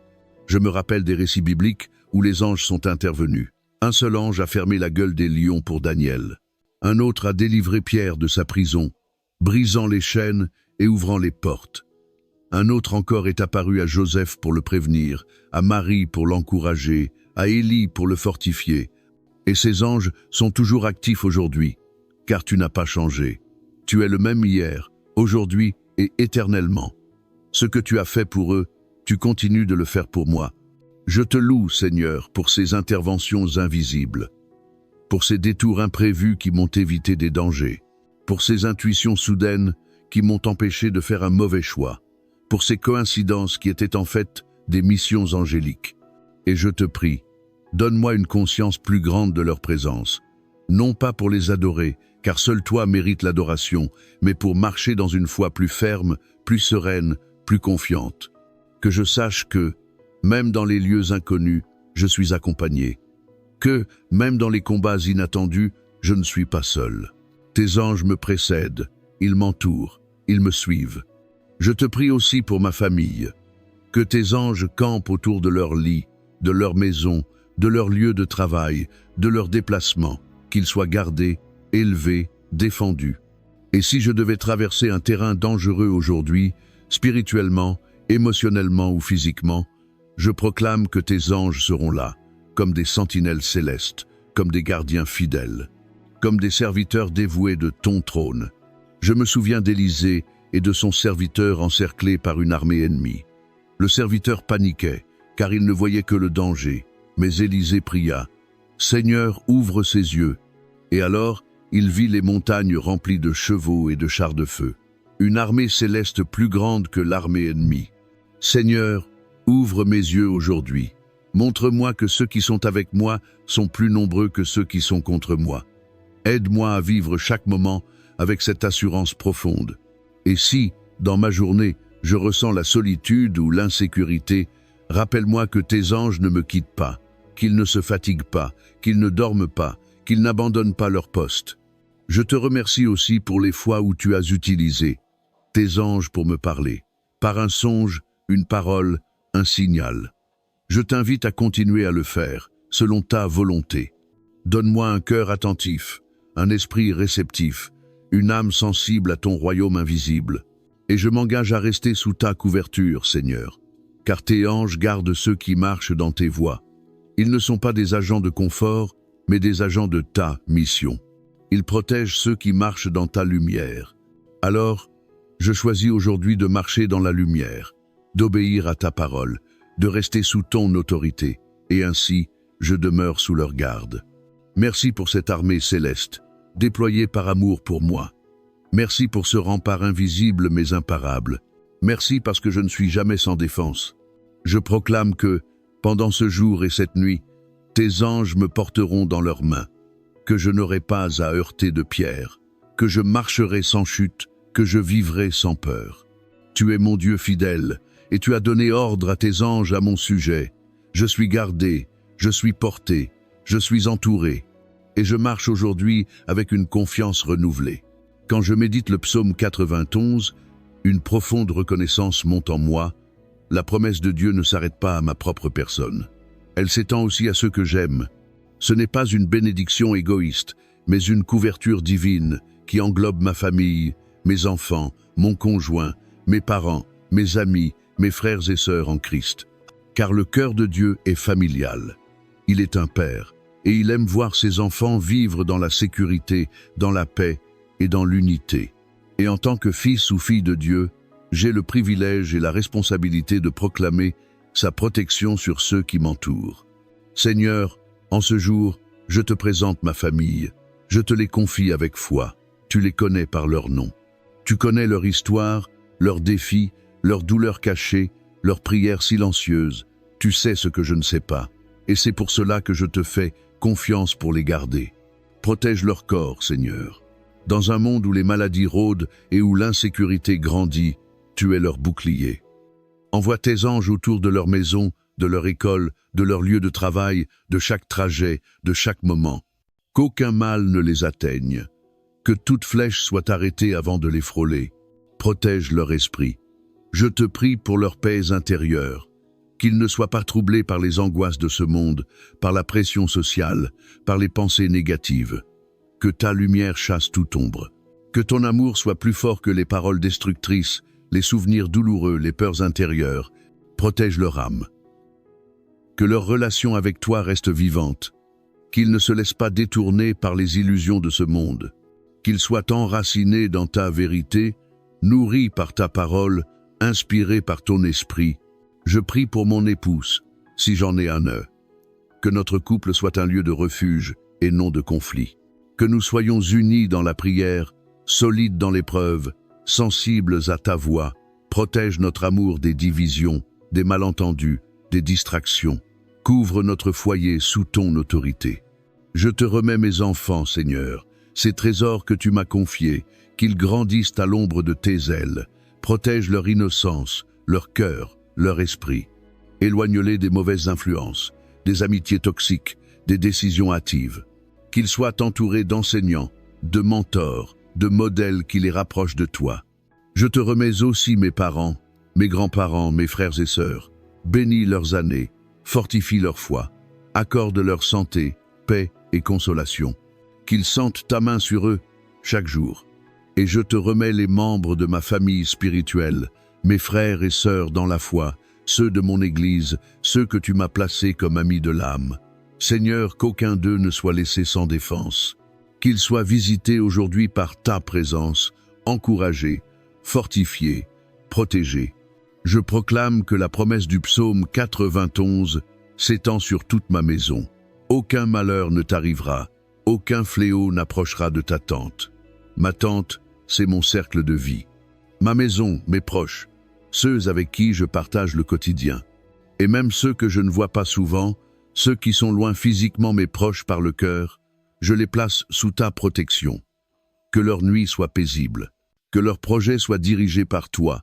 Speaker 1: Je me rappelle des récits bibliques où les anges sont intervenus. Un seul ange a fermé la gueule des lions pour Daniel. Un autre a délivré Pierre de sa prison, brisant les chaînes et ouvrant les portes. Un autre encore est apparu à Joseph pour le prévenir, à Marie pour l'encourager, à Élie pour le fortifier. Et ces anges sont toujours actifs aujourd'hui, car tu n'as pas changé. Tu es le même hier, aujourd'hui et éternellement. Ce que tu as fait pour eux, tu continues de le faire pour moi. Je te loue, Seigneur, pour ces interventions invisibles, pour ces détours imprévus qui m'ont évité des dangers, pour ces intuitions soudaines qui m'ont empêché de faire un mauvais choix, pour ces coïncidences qui étaient en fait des missions angéliques. Et je te prie, donne-moi une conscience plus grande de leur présence, non pas pour les adorer, car seul toi mérites l'adoration, mais pour marcher dans une foi plus ferme, plus sereine, plus confiante. Que je sache que, même dans les lieux inconnus, je suis accompagné. Que, même dans les combats inattendus, je ne suis pas seul. Tes anges me précèdent, ils m'entourent, ils me suivent. Je te prie aussi pour ma famille. Que tes anges campent autour de leur lit, de leur maison, de leur lieu de travail, de leur déplacement, qu'ils soient gardés, élevés, défendus. Et si je devais traverser un terrain dangereux aujourd'hui, spirituellement, émotionnellement ou physiquement, je proclame que tes anges seront là, comme des sentinelles célestes, comme des gardiens fidèles, comme des serviteurs dévoués de ton trône. Je me souviens d'Élisée et de son serviteur encerclé par une armée ennemie. Le serviteur paniquait, car il ne voyait que le danger, mais Élisée pria, « Seigneur, ouvre ses yeux !» Et alors, il vit les montagnes remplies de chevaux et de chars de feu, une armée céleste plus grande que l'armée ennemie. « Seigneur, ouvre mes yeux aujourd'hui. Montre-moi que ceux qui sont avec moi sont plus nombreux que ceux qui sont contre moi. Aide-moi à vivre chaque moment avec cette assurance profonde. Et si, dans ma journée, je ressens la solitude ou l'insécurité, rappelle-moi que tes anges ne me quittent pas, qu'ils ne se fatiguent pas, qu'ils ne dorment pas, qu'ils n'abandonnent pas leur poste. Je te remercie aussi pour les fois où tu as utilisé tes anges pour me parler, par un songe, une parole, un signal. Je t'invite à continuer à le faire, selon ta volonté. Donne-moi un cœur attentif, un esprit réceptif, une âme sensible à ton royaume invisible. Et je m'engage à rester sous ta couverture, Seigneur, car tes anges gardent ceux qui marchent dans tes voies. Ils ne sont pas des agents de confort, mais des agents de ta mission. Ils protègent ceux qui marchent dans ta lumière. Alors, je choisis aujourd'hui de marcher dans la lumière, d'obéir à ta parole, de rester sous ton autorité, et ainsi, je demeure sous leur garde. Merci pour cette armée céleste, déployée par amour pour moi. Merci pour ce rempart invisible mais imparable. Merci parce que je ne suis jamais sans défense. Je proclame que, pendant ce jour et cette nuit, tes anges me porteront dans leurs mains, que je n'aurai pas à heurter de pierre, que je marcherai sans chute, que je vivrai sans peur. Tu es mon Dieu fidèle, et tu as donné ordre à tes anges à mon sujet. Je suis gardé, je suis porté, je suis entouré, et je marche aujourd'hui avec une confiance renouvelée. Quand je médite le psaume 91, une profonde reconnaissance monte en moi. La promesse de Dieu ne s'arrête pas à ma propre personne. Elle s'étend aussi à ceux que j'aime. Ce n'est pas une bénédiction égoïste, mais une couverture divine qui englobe ma famille, mes enfants, mon conjoint, mes parents, mes amis, mes frères et sœurs en Christ. Car le cœur de Dieu est familial. Il est un père, et il aime voir ses enfants vivre dans la sécurité, dans la paix et dans l'unité. Et en tant que fils ou fille de Dieu, j'ai le privilège et la responsabilité de proclamer sa protection sur ceux qui m'entourent. Seigneur, en ce jour, je te présente ma famille. Je te les confie avec foi. Tu les connais par leur nom. Tu connais leur histoire, leurs défis, leurs douleurs cachées, leurs prières silencieuses. Tu sais ce que je ne sais pas. Et c'est pour cela que je te fais confiance pour les garder. Protège leur corps, Seigneur. Dans un monde où les maladies rôdent et où l'insécurité grandit, tu es leur bouclier. Envoie tes anges autour de leur maison, de leur école, de leur lieu de travail, de chaque trajet, de chaque moment. Qu'aucun mal ne les atteigne. Que toute flèche soit arrêtée avant de les frôler. Protège leur esprit. Je te prie pour leur paix intérieure. Qu'ils ne soient pas troublés par les angoisses de ce monde, par la pression sociale, par les pensées négatives. Que ta lumière chasse toute ombre. Que ton amour soit plus fort que les paroles destructrices, les souvenirs douloureux, les peurs intérieures. Protège leur âme. Que leur relation avec toi reste vivante. Qu'ils ne se laissent pas détourner par les illusions de ce monde. Qu'ils soient enracinés dans ta vérité, nourris par ta parole, inspirés par ton esprit. Je prie pour mon épouse, si j'en ai un nœud. Que notre couple soit un lieu de refuge et non de conflit. Que nous soyons unis dans la prière, solides dans l'épreuve, sensibles à ta voix. Protège notre amour des divisions, des malentendus, des distractions. Couvre notre foyer sous ton autorité. Je te remets mes enfants, Seigneur, ces trésors que tu m'as confiés, qu'ils grandissent à l'ombre de tes ailes. Protège leur innocence, leur cœur, leur esprit. Éloigne-les des mauvaises influences, des amitiés toxiques, des décisions hâtives. Qu'ils soient entourés d'enseignants, de mentors, de modèles qui les rapprochent de toi. Je te remets aussi mes parents, mes grands-parents, mes frères et sœurs. Bénis leurs années, fortifie leur foi, accorde leur santé, paix et consolation. Qu'ils sentent ta main sur eux chaque jour. Et je te remets les membres de ma famille spirituelle, mes frères et sœurs dans la foi, ceux de mon Église, ceux que tu m'as placés comme amis de l'âme. Seigneur, qu'aucun d'eux ne soit laissé sans défense. Qu'ils soient visités aujourd'hui par ta présence, encouragés, fortifiés, protégés. Je proclame que la promesse du psaume 91 s'étend sur toute ma maison. Aucun malheur ne t'arrivera, aucun fléau n'approchera de ta tente. Ma tente, c'est mon cercle de vie. Ma maison, mes proches, ceux avec qui je partage le quotidien. Et même ceux que je ne vois pas souvent, ceux qui sont loin physiquement mais proches par le cœur, je les place sous ta protection. Que leur nuit soit paisible, que leurs projets soient dirigés par toi,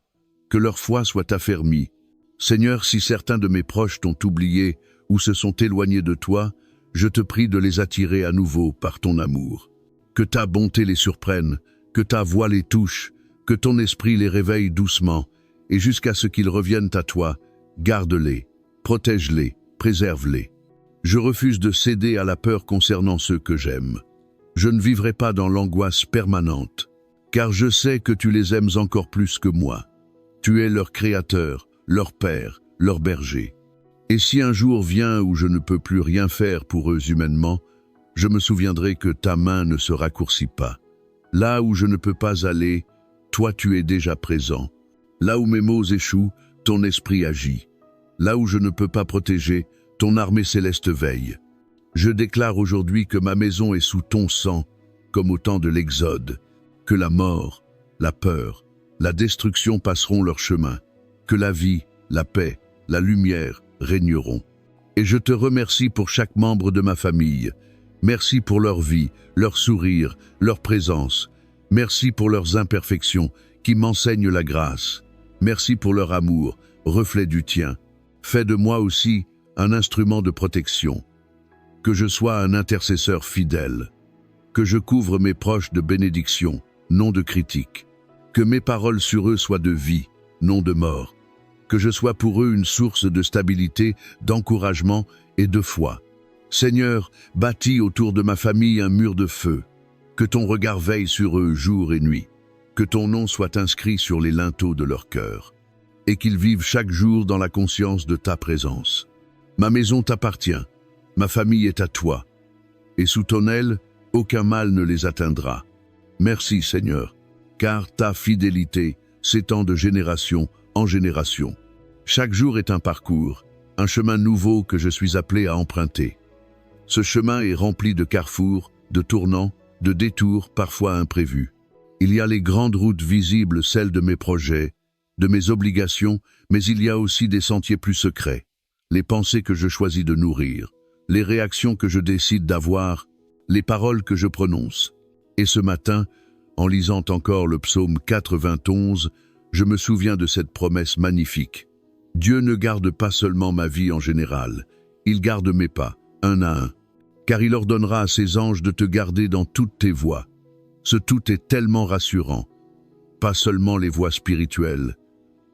Speaker 1: que leur foi soit affermie. Seigneur, si certains de mes proches t'ont oublié ou se sont éloignés de toi, je te prie de les attirer à nouveau par ton amour. Que ta bonté les surprenne, que ta voix les touche, que ton esprit les réveille doucement, et jusqu'à ce qu'ils reviennent à toi, garde-les, protège-les, préserve-les. Je refuse de céder à la peur concernant ceux que j'aime. Je ne vivrai pas dans l'angoisse permanente, car je sais que tu les aimes encore plus que moi. Tu es leur créateur, leur père, leur berger. Et si un jour vient où je ne peux plus rien faire pour eux humainement, je me souviendrai que ta main ne se raccourcit pas. Là où je ne peux pas aller, toi tu es déjà présent. Là où mes mots échouent, ton esprit agit. Là où je ne peux pas protéger, ton armée céleste veille. Je déclare aujourd'hui que ma maison est sous ton sang, comme au temps de l'Exode, que la mort, la peur, la destruction passeront leur chemin, que la vie, la paix, la lumière régneront. Et je te remercie pour chaque membre de ma famille. Merci pour leur vie, leur sourire, leur présence. Merci pour leurs imperfections qui m'enseignent la grâce. Merci pour leur amour, reflet du tien. Fais de moi aussi un instrument de protection. Que je sois un intercesseur fidèle. Que je couvre mes proches de bénédictions, non de critiques. Que mes paroles sur eux soient de vie, non de mort. Que je sois pour eux une source de stabilité, d'encouragement et de foi. Seigneur, bâtis autour de ma famille un mur de feu. Que ton regard veille sur eux jour et nuit. Que ton nom soit inscrit sur les linteaux de leur cœur. Et qu'ils vivent chaque jour dans la conscience de ta présence. Ma maison t'appartient, ma famille est à toi. Et sous ton aile, aucun mal ne les atteindra. Merci Seigneur, car ta fidélité s'étend de génération en génération. Chaque jour est un parcours, un chemin nouveau que je suis appelé à emprunter. Ce chemin est rempli de carrefours, de tournants, de détours parfois imprévus. Il y a les grandes routes visibles, celles de mes projets, de mes obligations, mais il y a aussi des sentiers plus secrets, les pensées que je choisis de nourrir, les réactions que je décide d'avoir, les paroles que je prononce. Et ce matin, en lisant encore le psaume 91, je me souviens de cette promesse magnifique. Dieu ne garde pas seulement ma vie en général, il garde mes pas, un à un, car il ordonnera à ses anges de te garder dans toutes tes voies. Ce tout est tellement rassurant. Pas seulement les voies spirituelles,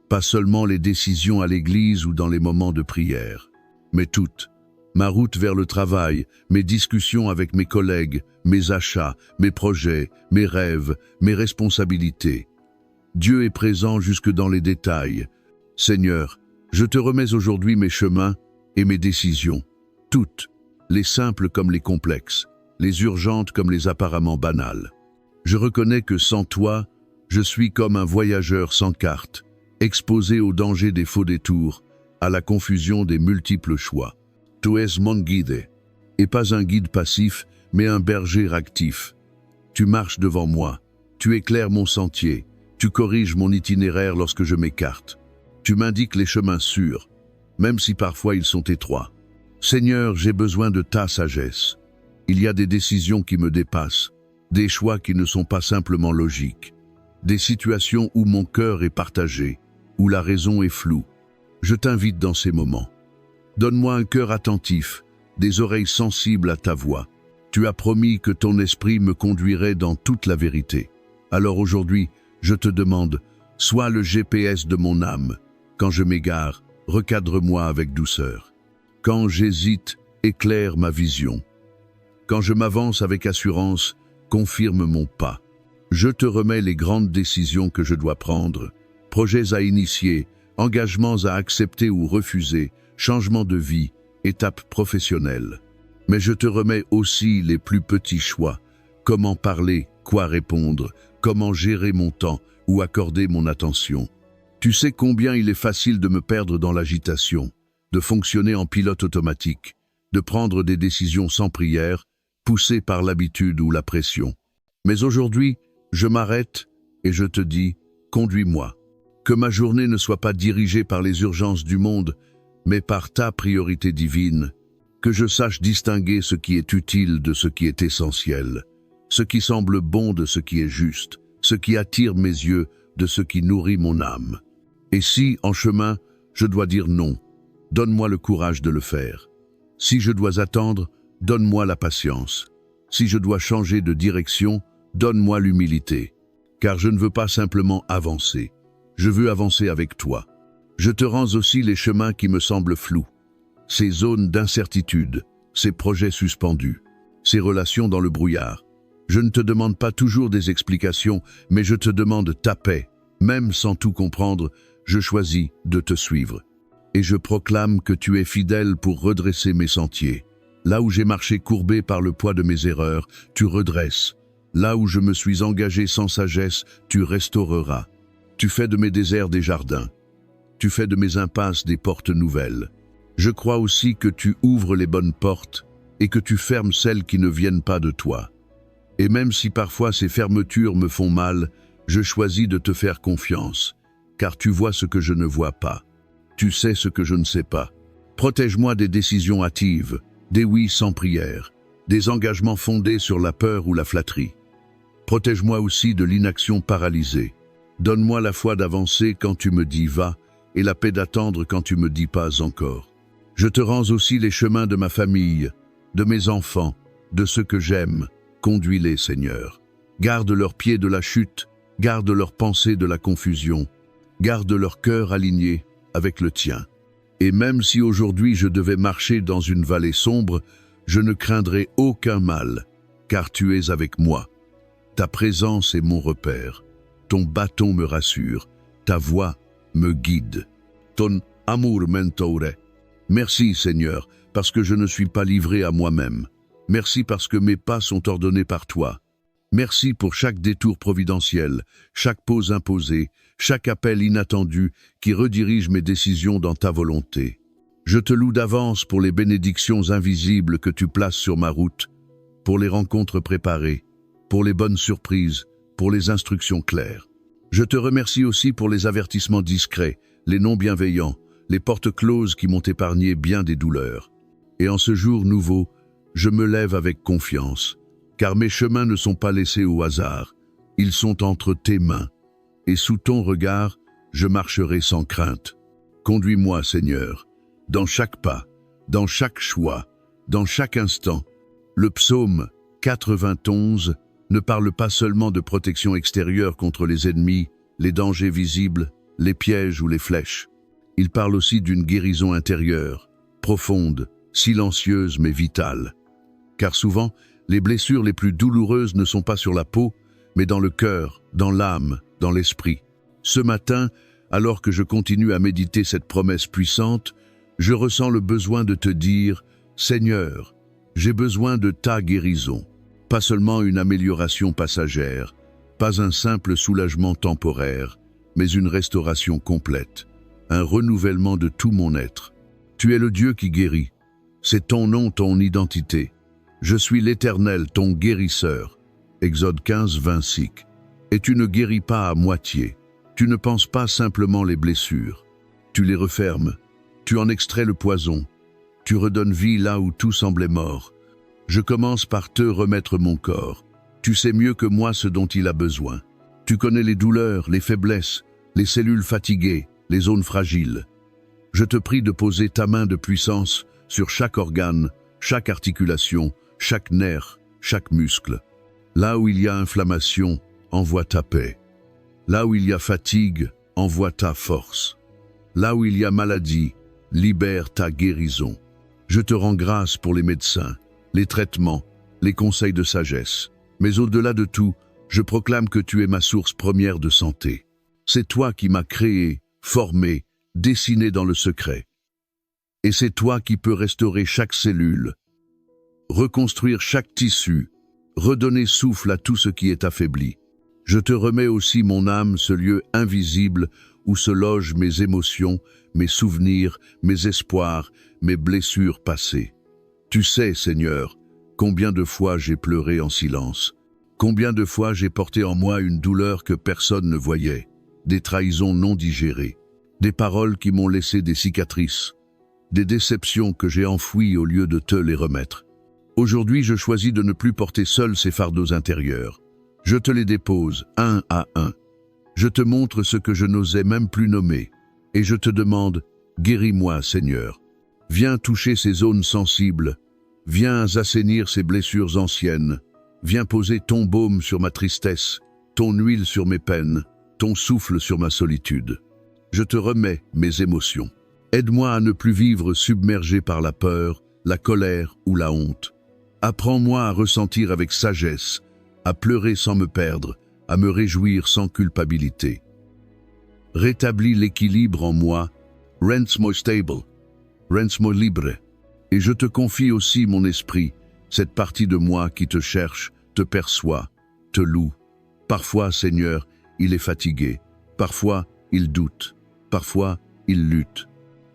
Speaker 1: pas seulement les décisions à l'église ou dans les moments de prière, mais toutes. Ma route vers le travail, mes discussions avec mes collègues, mes achats, mes projets, mes rêves, mes responsabilités. Dieu est présent jusque dans les détails. Seigneur, je te remets aujourd'hui mes chemins et mes décisions, toutes, les simples comme les complexes, les urgentes comme les apparemment banales. Je reconnais que sans toi, je suis comme un voyageur sans carte, exposé au danger des faux détours, à la confusion des multiples choix. Tu es mon guide, et pas un guide passif, mais un berger actif. Tu marches devant moi, tu éclaires mon sentier, tu corriges mon itinéraire lorsque je m'écarte. Tu m'indiques les chemins sûrs, même si parfois ils sont étroits. Seigneur, j'ai besoin de ta sagesse. Il y a des décisions qui me dépassent, des choix qui ne sont pas simplement logiques, des situations où mon cœur est partagé, où la raison est floue. Je t'invite dans ces moments. Donne-moi un cœur attentif, des oreilles sensibles à ta voix. Tu as promis que ton esprit me conduirait dans toute la vérité. Alors aujourd'hui, je te demande, sois le GPS de mon âme. Quand je m'égare, recadre-moi avec douceur. Quand j'hésite, éclaire ma vision. Quand je m'avance avec assurance, confirme mon pas. Je te remets les grandes décisions que je dois prendre, projets à initier, engagements à accepter ou refuser, changements de vie, étapes professionnelles. Mais je te remets aussi les plus petits choix, comment parler, quoi répondre, comment gérer mon temps ou accorder mon attention. Tu sais combien il est facile de me perdre dans l'agitation, de fonctionner en pilote automatique, de prendre des décisions sans prière, poussé par l'habitude ou la pression. Mais aujourd'hui, je m'arrête et je te dis, conduis-moi. Que ma journée ne soit pas dirigée par les urgences du monde, mais par ta priorité divine. Que je sache distinguer ce qui est utile de ce qui est essentiel, ce qui semble bon de ce qui est juste, ce qui attire mes yeux de ce qui nourrit mon âme. Et si, en chemin, je dois dire non, donne-moi le courage de le faire. Si je dois attendre, donne-moi la patience. Si je dois changer de direction, donne-moi l'humilité. Car je ne veux pas simplement avancer. Je veux avancer avec toi. Je te rends aussi les chemins qui me semblent flous. Ces zones d'incertitude, ces projets suspendus, ces relations dans le brouillard. Je ne te demande pas toujours des explications, mais je te demande ta paix. Même sans tout comprendre, je choisis de te suivre. Et je proclame que tu es fidèle pour redresser mes sentiers. Là où j'ai marché courbé par le poids de mes erreurs, tu redresses. Là où je me suis engagé sans sagesse, tu restaureras. Tu fais de mes déserts des jardins. Tu fais de mes impasses des portes nouvelles. Je crois aussi que tu ouvres les bonnes portes et que tu fermes celles qui ne viennent pas de toi. Et même si parfois ces fermetures me font mal, je choisis de te faire confiance, car tu vois ce que je ne vois pas. Tu sais ce que je ne sais pas. Protège-moi des décisions hâtives, des oui sans prière, des engagements fondés sur la peur ou la flatterie. Protège-moi aussi de l'inaction paralysée. Donne-moi la foi d'avancer quand tu me dis « va » et la paix d'attendre quand tu me dis « pas encore ». Je te rends aussi les chemins de ma famille, de mes enfants, de ceux que j'aime. Conduis-les, Seigneur. Garde leurs pieds de la chute, garde leurs pensées de la confusion, garde leur cœur aligné avec le tien. Et même si aujourd'hui je devais marcher dans une vallée sombre, je ne craindrai aucun mal, car tu es avec moi. Ta présence est mon repère. Ton bâton me rassure, ta voix me guide. Ton amour m'entoure. Merci, Seigneur, parce que je ne suis pas livré à moi-même. Merci parce que mes pas sont ordonnés par toi. Merci pour chaque détour providentiel, chaque pause imposée, chaque appel inattendu qui redirige mes décisions dans ta volonté. Je te loue d'avance pour les bénédictions invisibles que tu places sur ma route, pour les rencontres préparées, pour les bonnes surprises, pour les instructions claires. Je te remercie aussi pour les avertissements discrets, les non bienveillants, les portes closes qui m'ont épargné bien des douleurs. Et en ce jour nouveau, je me lève avec confiance, car mes chemins ne sont pas laissés au hasard, ils sont entre tes mains, et sous ton regard, je marcherai sans crainte. Conduis-moi, Seigneur, dans chaque pas, dans chaque choix, dans chaque instant. Le psaume 91 ne parle pas seulement de protection extérieure contre les ennemis, les dangers visibles, les pièges ou les flèches. Il parle aussi d'une guérison intérieure, profonde, silencieuse mais vitale. Car souvent, les blessures les plus douloureuses ne sont pas sur la peau, mais dans le cœur, dans l'âme, dans l'esprit. Ce matin, alors que je continue à méditer cette promesse puissante, je ressens le besoin de te dire « Seigneur, j'ai besoin de ta guérison ». Pas seulement une amélioration passagère, pas un simple soulagement temporaire, mais une restauration complète. un renouvellement de tout mon être. Tu es le Dieu qui guérit. C'est ton nom, ton identité. Je suis l'Éternel, ton guérisseur. Exode 15, 26. Et tu ne guéris pas à moitié. Tu ne penses pas simplement les blessures. Tu les refermes. Tu en extrais le poison. Tu redonnes vie là où tout semblait mort. Je commence par te remettre mon corps. Tu sais mieux que moi ce dont il a besoin. Tu connais les douleurs, les faiblesses, les cellules fatiguées, les zones fragiles. Je te prie de poser ta main de puissance sur chaque organe, chaque articulation, chaque nerf, chaque muscle. Là où il y a inflammation, envoie ta paix. Là où il y a fatigue, envoie ta force. Là où il y a maladie, libère ta guérison. Je te rends grâce pour les médecins, les traitements, les conseils de sagesse. Mais au-delà de tout, je proclame que tu es ma source première de santé. C'est toi qui m'as créé, formé, dessiné dans le secret. Et c'est toi qui peux restaurer chaque cellule, reconstruire chaque tissu, redonner souffle à tout ce qui est affaibli. Je te remets aussi mon âme, ce lieu invisible où se logent mes émotions, mes souvenirs, mes espoirs, mes blessures passées. Tu sais, Seigneur, combien de fois j'ai pleuré en silence, combien de fois j'ai porté en moi une douleur que personne ne voyait, des trahisons non digérées, des paroles qui m'ont laissé des cicatrices, des déceptions que j'ai enfouies au lieu de te les remettre. Aujourd'hui, je choisis de ne plus porter seul ces fardeaux intérieurs. Je te les dépose, un à un. Je te montre ce que je n'osais même plus nommer. Et je te demande, guéris-moi, Seigneur. Viens toucher ces zones sensibles. Viens assainir ces blessures anciennes. Viens poser ton baume sur ma tristesse, ton huile sur mes peines, ton souffle sur ma solitude. Je te remets mes émotions. Aide-moi à ne plus vivre submergé par la peur, la colère ou la honte. Apprends-moi à ressentir avec sagesse, à pleurer sans me perdre, à me réjouir sans culpabilité. Rétablis l'équilibre en moi, rends-moi stable, rends-moi libre. Et je te confie aussi mon esprit, cette partie de moi qui te cherche, te perçoit, te loue. Parfois, Seigneur, il est fatigué, parfois il doute, parfois il lutte.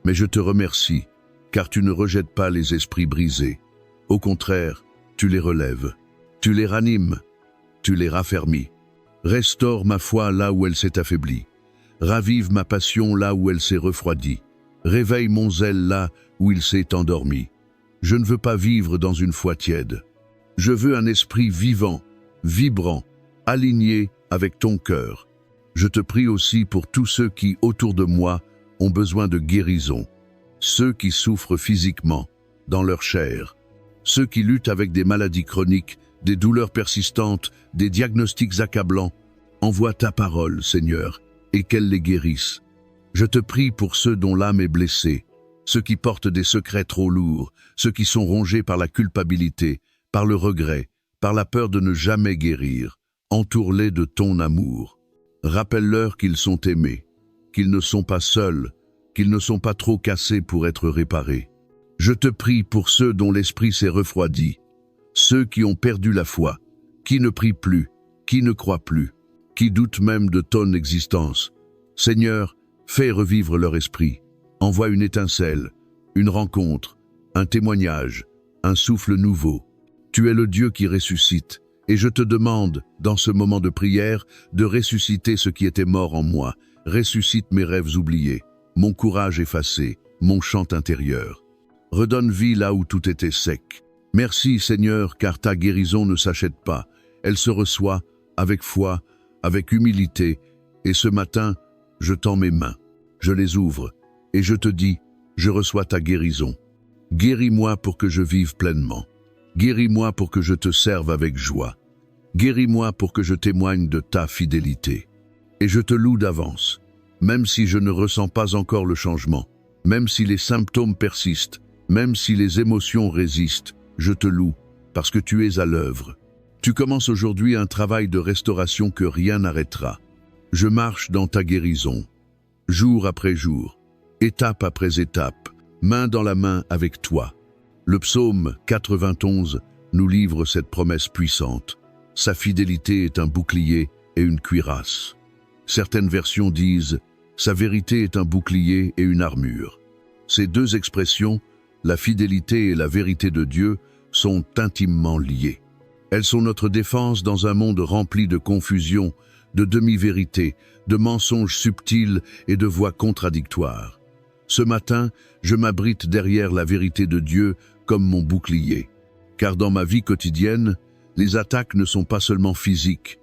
Speaker 1: Mais je te remercie, car tu ne rejettes pas les esprits brisés. Au contraire, tu les relèves, tu les ranimes, tu les raffermis. Restaure ma foi là où elle s'est affaiblie. Ravive ma passion là où elle s'est refroidie. Réveille mon zèle là où il s'est endormi. Je ne veux pas vivre dans une foi tiède. Je veux un esprit vivant, vibrant, aligné avec ton cœur. Je te prie aussi pour tous ceux qui, autour de moi, ont besoin de guérison. Ceux qui souffrent physiquement, dans leur chair. Ceux qui luttent avec des maladies chroniques, des douleurs persistantes, des diagnostics accablants. Envoie ta parole, Seigneur, et qu'elle les guérisse. Je te prie pour ceux dont l'âme est blessée, ceux qui portent des secrets trop lourds, ceux qui sont rongés par la culpabilité, par le regret, par la peur de ne jamais guérir. Entoure-les de ton amour. Rappelle-leur qu'ils sont aimés, qu'ils ne sont pas seuls, qu'ils ne sont pas trop cassés pour être réparés. Je te prie pour ceux dont l'esprit s'est refroidi, ceux qui ont perdu la foi, qui ne prient plus, qui ne croient plus, qui doutent même de ton existence. Seigneur, fais revivre leur esprit. Envoie une étincelle, une rencontre, un témoignage, un souffle nouveau. Tu es le Dieu qui ressuscite, et je te demande, dans ce moment de prière, de ressusciter ce qui était mort en moi. Ressuscite mes rêves oubliés, mon courage effacé, mon chant intérieur. Redonne vie là où tout était sec. Merci Seigneur, car ta guérison ne s'achète pas. Elle se reçoit avec foi, avec humilité, et ce matin, je tends mes mains. Je les ouvre, et je te dis, je reçois ta guérison. Guéris-moi pour que je vive pleinement. Guéris-moi pour que je te serve avec joie. Guéris-moi pour que je témoigne de ta fidélité. Et je te loue d'avance, même si je ne ressens pas encore le changement, même si les symptômes persistent, même si les émotions résistent, je te loue, parce que tu es à l'œuvre. Tu commences aujourd'hui un travail de restauration que rien n'arrêtera. Je marche dans ta guérison, jour après jour, étape après étape, main dans la main avec toi. Le psaume 91 nous livre cette promesse puissante. Sa fidélité est un bouclier et une cuirasse. Certaines versions disent « Sa vérité est un bouclier et une armure. Ces deux expressions, la fidélité et la vérité de Dieu, sont intimement liées. Elles sont notre défense dans un monde rempli de confusion, de demi-vérités, de mensonges subtils et de voix contradictoires. Ce matin, je m'abrite derrière la vérité de Dieu comme mon bouclier. Car dans ma vie quotidienne, les attaques ne sont pas seulement physiques.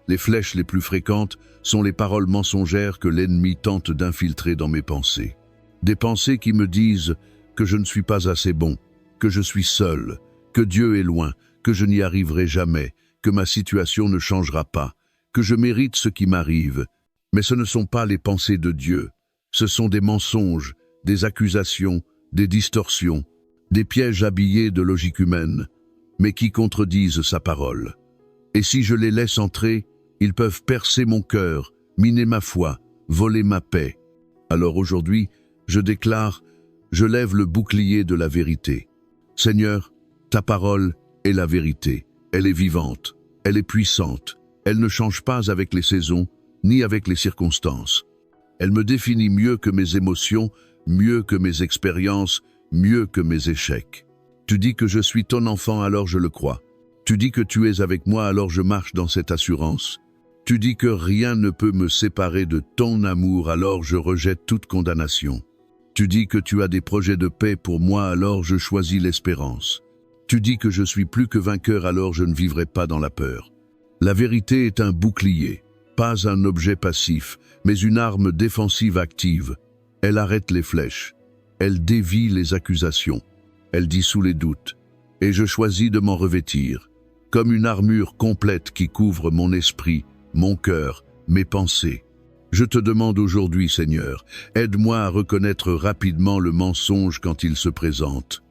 Speaker 1: Les flèches les plus fréquentes sont les paroles mensongères que l'ennemi tente d'infiltrer dans mes pensées. Des pensées qui me disent que je ne suis pas assez bon, que je suis seul, que Dieu est loin, que je n'y arriverai jamais, que ma situation ne changera pas, que je mérite ce qui m'arrive. Mais ce ne sont pas les pensées de Dieu. Ce sont des mensonges, des accusations, des distorsions, des pièges habillés de logique humaine, mais qui contredisent sa parole. Et si je les laisse entrer, ils peuvent percer mon cœur, miner ma foi, voler ma paix. Alors aujourd'hui, je déclare, je lève le bouclier de la vérité. Seigneur, ta parole est la vérité. Elle est vivante, elle est puissante. Elle ne change pas avec les saisons, ni avec les circonstances. Elle me définit mieux que mes émotions, mieux que mes expériences, mieux que mes échecs. Tu dis que je suis ton enfant, alors je le crois. Tu dis que tu es avec moi, alors je marche dans cette assurance. Tu dis que rien ne peut me séparer de ton amour, alors je rejette toute condamnation. Tu dis que tu as des projets de paix pour moi, alors je choisis l'espérance. Tu dis que je suis plus que vainqueur, alors je ne vivrai pas dans la peur. La vérité est un bouclier, pas un objet passif, mais une arme défensive active. Elle arrête les flèches, elle dévie les accusations, elle dissout les doutes, et je choisis de m'en revêtir, comme une armure complète qui couvre mon esprit, mon cœur, mes pensées. Je te demande aujourd'hui, Seigneur, aide-moi à reconnaître rapidement le mensonge quand il se présente,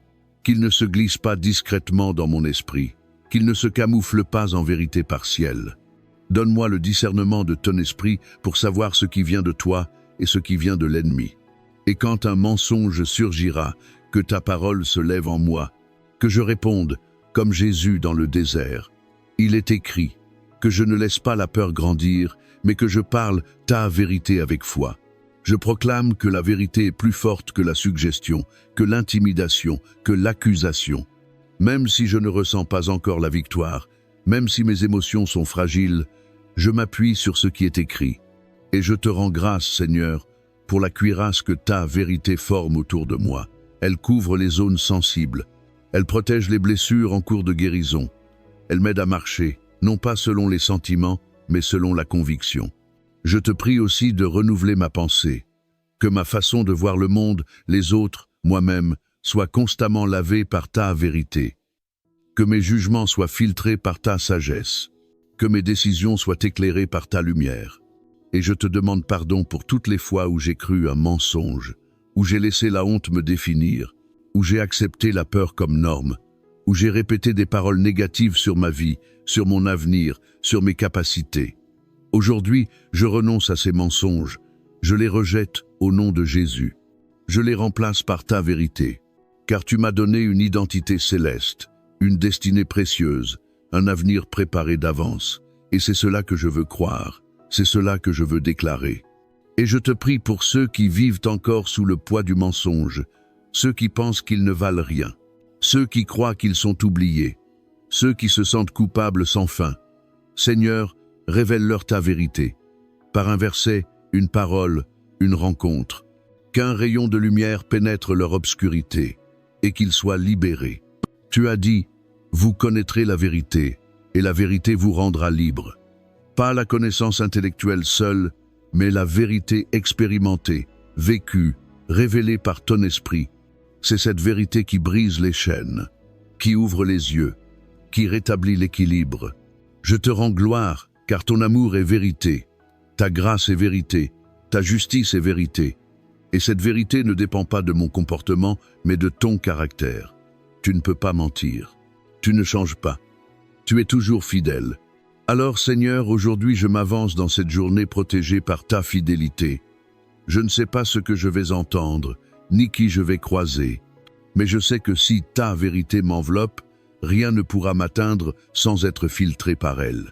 Speaker 1: qu'il ne se glisse pas discrètement dans mon esprit, qu'il ne se camoufle pas en vérité partielle. Donne-moi le discernement de ton esprit pour savoir ce qui vient de toi et ce qui vient de l'ennemi. Et quand un mensonge surgira, que ta parole se lève en moi, que je réponde, comme Jésus dans le désert. Il est écrit, que je ne laisse pas la peur grandir, mais que je parle ta vérité avec foi. Je proclame que la vérité est plus forte que la suggestion, que l'intimidation, que l'accusation. Même si je ne ressens pas encore la victoire, même si mes émotions sont fragiles, je m'appuie sur ce qui est écrit. Et je te rends grâce, Seigneur, pour la cuirasse que ta vérité forme autour de moi. Elle couvre les zones sensibles. Elle protège les blessures en cours de guérison. Elle m'aide à marcher, non pas selon les sentiments, mais selon la conviction. Je te prie aussi de renouveler ma pensée, que ma façon de voir le monde, les autres, moi-même, soit constamment lavée par ta vérité. Que mes jugements soient filtrés par ta sagesse, que mes décisions soient éclairées par ta lumière. Et je te demande pardon pour toutes les fois où j'ai cru un mensonge, où j'ai laissé la honte me définir, où j'ai accepté la peur comme norme, où j'ai répété des paroles négatives sur ma vie, sur mon avenir, sur mes capacités. Aujourd'hui, je renonce à ces mensonges, je les rejette au nom de Jésus. Je les remplace par ta vérité, car tu m'as donné une identité céleste, une destinée précieuse, un avenir préparé d'avance. Et c'est cela que je veux croire, c'est cela que je veux déclarer. Et je te prie pour ceux qui vivent encore sous le poids du mensonge, ceux qui pensent qu'ils ne valent rien, ceux qui croient qu'ils sont oubliés, ceux qui se sentent coupables sans fin. Seigneur, révèle-leur ta vérité, par un verset, une parole, une rencontre, qu'un rayon de lumière pénètre leur obscurité, et qu'ils soient libérés. Tu as dit, vous connaîtrez la vérité, et la vérité vous rendra libre. Pas la connaissance intellectuelle seule, mais la vérité expérimentée, vécue, révélée par ton esprit. C'est cette vérité qui brise les chaînes, qui ouvre les yeux, qui rétablit l'équilibre. Je te rends gloire, car ton amour est vérité, ta grâce est vérité, ta justice est vérité. Et cette vérité ne dépend pas de mon comportement, mais de ton caractère. Tu ne peux pas mentir. Tu ne changes pas. Tu es toujours fidèle. Alors, Seigneur, aujourd'hui je m'avance dans cette journée protégée par ta fidélité. Je ne sais pas ce que je vais entendre, ni qui je vais croiser. Mais je sais que si ta vérité m'enveloppe, rien ne pourra m'atteindre sans être filtré par elle.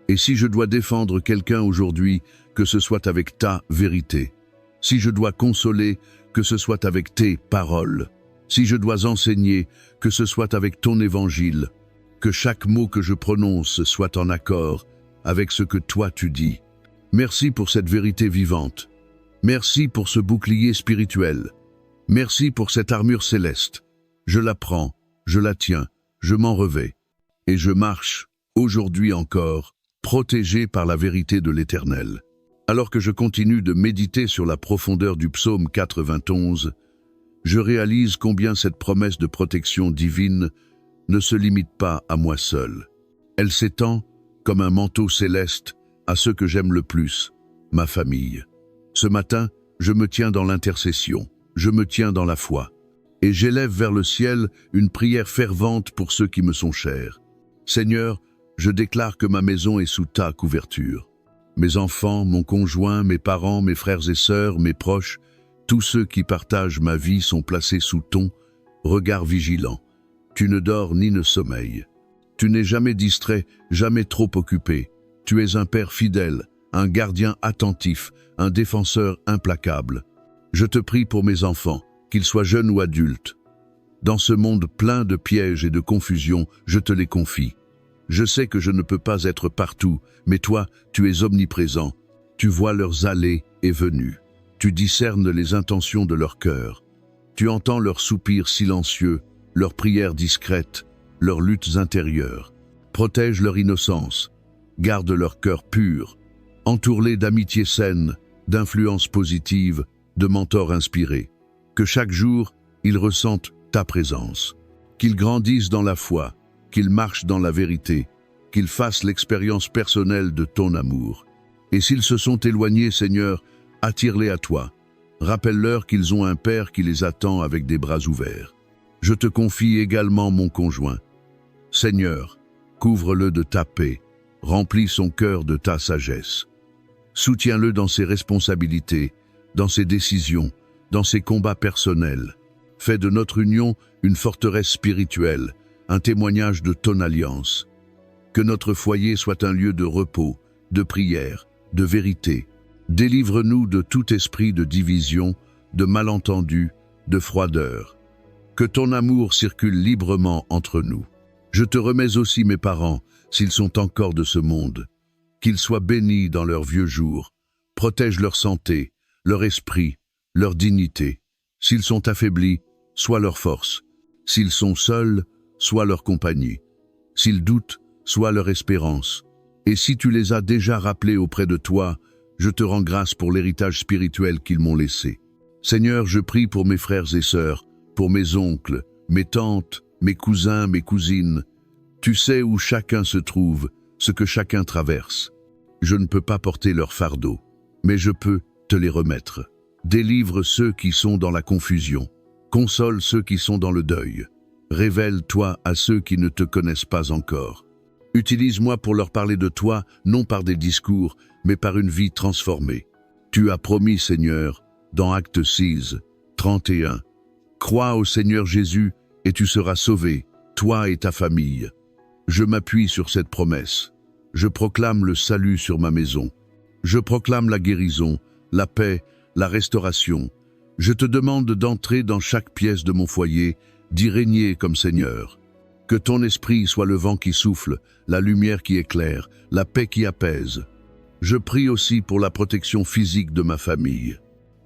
Speaker 1: Et si je dois défendre quelqu'un aujourd'hui, que ce soit avec ta vérité, Si je dois consoler, que ce soit avec tes paroles. Si je dois enseigner, que ce soit avec ton évangile. Que chaque mot que je prononce soit en accord avec ce que toi tu dis. Merci pour cette vérité vivante. Merci pour ce bouclier spirituel. Merci pour cette armure céleste. Je la prends, je la tiens, je m'en revêts. Et je marche, aujourd'hui encore, protégé par la vérité de l'Éternel. Alors que je continue de méditer sur la profondeur du psaume 91, je réalise combien cette promesse de protection divine ne se limite pas à moi seul. Elle s'étend, comme un manteau céleste, à ceux que j'aime le plus, ma famille. Ce matin, je me tiens dans l'intercession, je me tiens dans la foi, et j'élève vers le ciel une prière fervente pour ceux qui me sont chers. Seigneur, je déclare que ma maison est sous ta couverture. Mes enfants, mon conjoint, mes parents, mes frères et sœurs, mes proches, tous ceux qui partagent ma vie sont placés sous ton regard vigilant. Tu ne dors ni ne sommeilles. Tu n'es jamais distrait, jamais trop occupé. Tu es un père fidèle, un gardien attentif, un défenseur implacable. Je te prie pour mes enfants, qu'ils soient jeunes ou adultes. Dans ce monde plein de pièges et de confusion, je te les confie. Je sais que je ne peux pas être partout, mais toi, tu es omniprésent. Tu vois leurs allées et venues. Tu discernes les intentions de leur cœur. Tu entends leurs soupirs silencieux, leurs prières discrètes, leurs luttes intérieures. Protège leur innocence. Garde leur cœur pur. Entoure-les d'amitié saine, d'influences positives, de mentors inspirés. Que chaque jour, ils ressentent ta présence. Qu'ils grandissent dans la foi, qu'ils marchent dans la vérité, qu'ils fassent l'expérience personnelle de ton amour. Et s'ils se sont éloignés, Seigneur, attire-les à toi. Rappelle-leur qu'ils ont un Père qui les attend avec des bras ouverts. Je te confie également mon conjoint. Seigneur, couvre-le de ta paix, remplis son cœur de ta sagesse. Soutiens-le dans ses responsabilités, dans ses décisions, dans ses combats personnels. Fais de notre union une forteresse spirituelle, un témoignage de ton alliance. Que notre foyer soit un lieu de repos, de prière, de vérité. Délivre-nous de tout esprit de division, de malentendu, de froideur. Que ton amour circule librement entre nous. Je te remets aussi mes parents, s'ils sont encore de ce monde. Qu'ils soient bénis dans leurs vieux jours. Protège leur santé, leur esprit, leur dignité. S'ils sont affaiblis, sois leur force. S'ils sont seuls, sois leur compagnie. S'ils doutent, sois leur espérance. Et si tu les as déjà rappelés auprès de toi, je te rends grâce pour l'héritage spirituel qu'ils m'ont laissé. Seigneur, je prie pour mes frères et sœurs, pour mes oncles, mes tantes, mes cousins, mes cousines. Tu sais où chacun se trouve, ce que chacun traverse. Je ne peux pas porter leur fardeau, mais je peux te les remettre. Délivre ceux qui sont dans la confusion. Console ceux qui sont dans le deuil. Révèle-toi à ceux qui ne te connaissent pas encore. Utilise-moi pour leur parler de toi, non par des discours, mais par une vie transformée. Tu as promis, Seigneur, dans Actes 6, 31, « Crois au Seigneur Jésus et tu seras sauvé, toi et ta famille. » Je m'appuie sur cette promesse. Je proclame le salut sur ma maison. Je proclame la guérison, la paix, la restauration. Je te demande d'entrer dans chaque pièce de mon foyer, d'y régner comme Seigneur. Que ton esprit soit le vent qui souffle, la lumière qui éclaire, la paix qui apaise. Je prie aussi pour la protection physique de ma famille.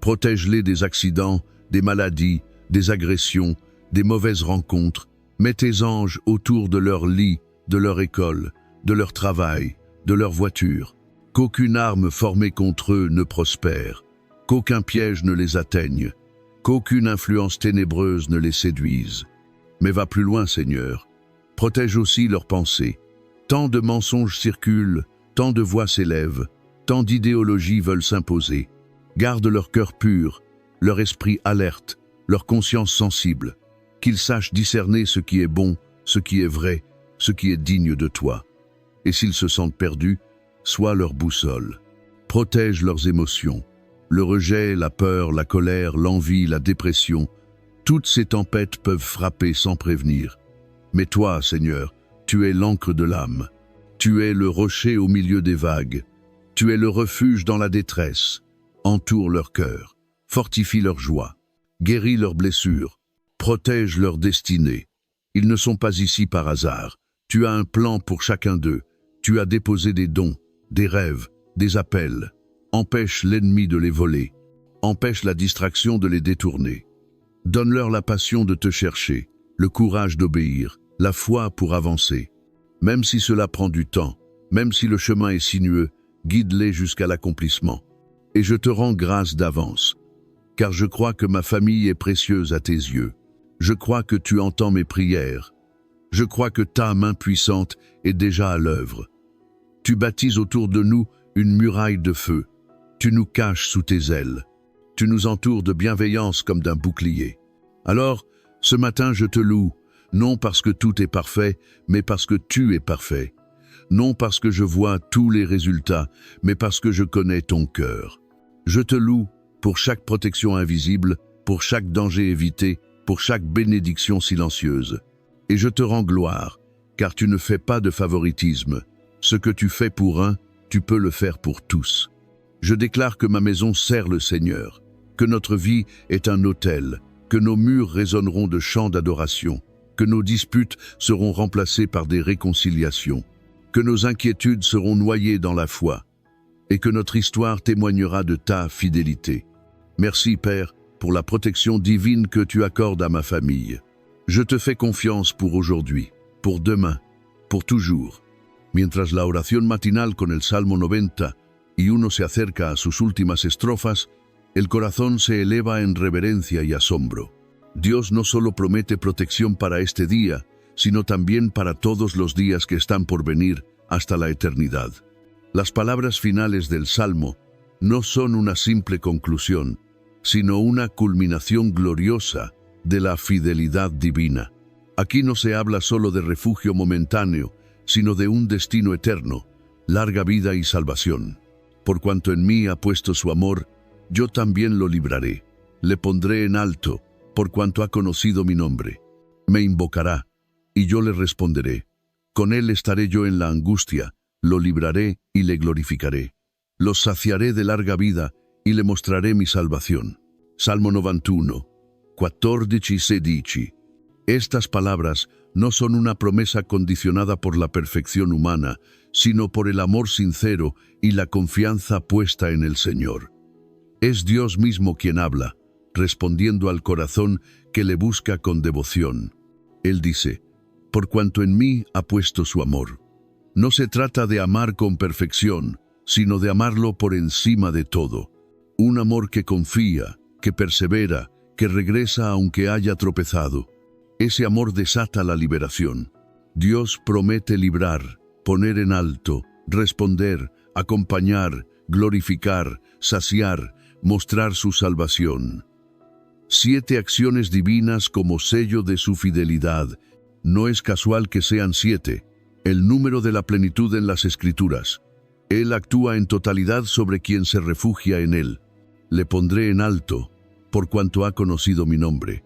Speaker 1: Protège-les des accidents, des maladies, des agressions, des mauvaises rencontres. Mets tes anges autour de leur lit, de leur école, de leur travail, de leur voiture. Qu'aucune arme formée contre eux ne prospère, qu'aucun piège ne les atteigne, qu'aucune influence ténébreuse ne les séduise. Mais va plus loin, Seigneur. Protège aussi leurs pensées. Tant de mensonges circulent, tant de voix s'élèvent, tant d'idéologies veulent s'imposer. Garde leur cœur pur, leur esprit alerte, leur conscience sensible, qu'ils sachent discerner ce qui est bon, ce qui est vrai, ce qui est digne de toi. Et s'ils se sentent perdus, sois leur boussole. Protège leurs émotions. Le rejet, la peur, la colère, l'envie, la dépression, toutes ces tempêtes peuvent frapper sans prévenir. Mais toi, Seigneur, tu es l'encre de l'âme. Tu es le rocher au milieu des vagues. Tu es le refuge dans la détresse. Entoure leur cœur. fortifie leur joie, guéris leurs blessures, protège leur destinée. Ils ne sont pas ici par hasard. Tu as un plan pour chacun d'eux. Tu as déposé des dons, des rêves, des appels. Empêche l'ennemi de les voler. Empêche la distraction de les détourner. Donne-leur la passion de te chercher, le courage d'obéir, la foi pour avancer. Même si cela prend du temps, même si le chemin est sinueux, guide-les jusqu'à l'accomplissement. Et je te rends grâce d'avance, car je crois que ma famille est précieuse à tes yeux. Je crois que tu entends mes prières. Je crois que ta main puissante est déjà à l'œuvre. Tu bâtis autour de nous une muraille de feu. Tu nous caches sous tes ailes. Tu nous entoures de bienveillance comme d'un bouclier. Alors, ce matin, je te loue, non parce que tout est parfait, mais parce que tu es parfait. Non parce que je vois tous les résultats, mais parce que je connais ton cœur. Je te loue pour chaque protection invisible, pour chaque danger évité, pour chaque bénédiction silencieuse. Et je te rends gloire, car tu ne fais pas de favoritisme. Ce que tu fais pour un, tu peux le faire pour tous. Je déclare que ma maison sert le Seigneur, que notre vie est un autel, que nos murs résonneront de chants d'adoration, que nos disputes seront remplacées par des réconciliations, que nos inquiétudes seront noyées dans la foi, et que notre histoire témoignera de ta fidélité. Merci, Père, pour la protection divine que tu accordes à ma famille. Je te fais confiance pour aujourd'hui, pour demain, pour toujours. Mientras la oración matinal con el Salmo 90 y uno se acerca a sus últimas estrofas, el corazón se eleva en reverencia y asombro. Dios no solo promete protección para este día, sino también para todos los días que están por venir hasta la eternidad. Las palabras finales del Salmo no son una simple conclusión, sino una culminación gloriosa de la fidelidad divina. Aquí no se habla solo de refugio momentáneo, sino de un destino eterno, larga vida y salvación. Por cuanto en mí ha puesto su amor, yo también lo libraré. Le pondré en alto, por cuanto ha conocido mi nombre. Me invocará, y yo le responderé. Con él estaré yo en la angustia, lo libraré y le glorificaré. Lo saciaré de larga vida y le mostraré mi salvación. Salmo 91, 14 y 16. Estas palabras no son una promesa condicionada por la perfección humana, sino por el amor sincero y la confianza puesta en el Señor. Es Dios mismo quien habla, respondiendo al corazón que le busca con devoción. Él dice, por cuanto en mí ha puesto su amor. No se trata de amar con perfección, sino de amarlo por encima de todo. Un amor que confía, que persevera, que regresa aunque haya tropezado. Ese amor desata la liberación. Dios promete librar, poner en alto, responder, acompañar, glorificar, saciar, mostrar su salvación. 7 acciones divinas como sello de su fidelidad. No es casual que sean 7, el número de la plenitud en las Escrituras. Él actúa en totalidad sobre quien se refugia en él. Le pondré en alto, por cuanto ha conocido mi nombre.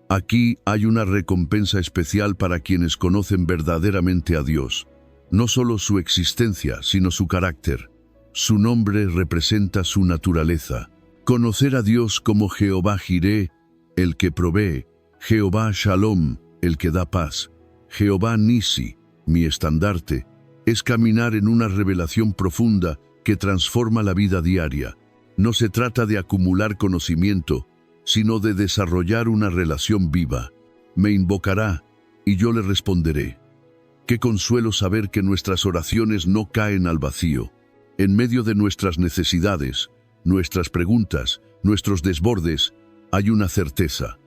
Speaker 1: Aquí hay una recompensa especial para quienes conocen verdaderamente a Dios. No solo su existencia, sino su carácter. Su nombre representa su naturaleza. Conocer a Dios como Jehová Jireh, el que provee, Jehová Shalom, el que da paz, Jehová Nisi, mi estandarte, es caminar en una revelación profunda que transforma la vida diaria. No se trata de acumular conocimiento, sino de desarrollar una relación viva. Me invocará, y yo le responderé. Qué consuelo saber que nuestras oraciones no caen al vacío. En medio de nuestras necesidades, nuestras preguntas, nuestros desbordes, hay una certeza.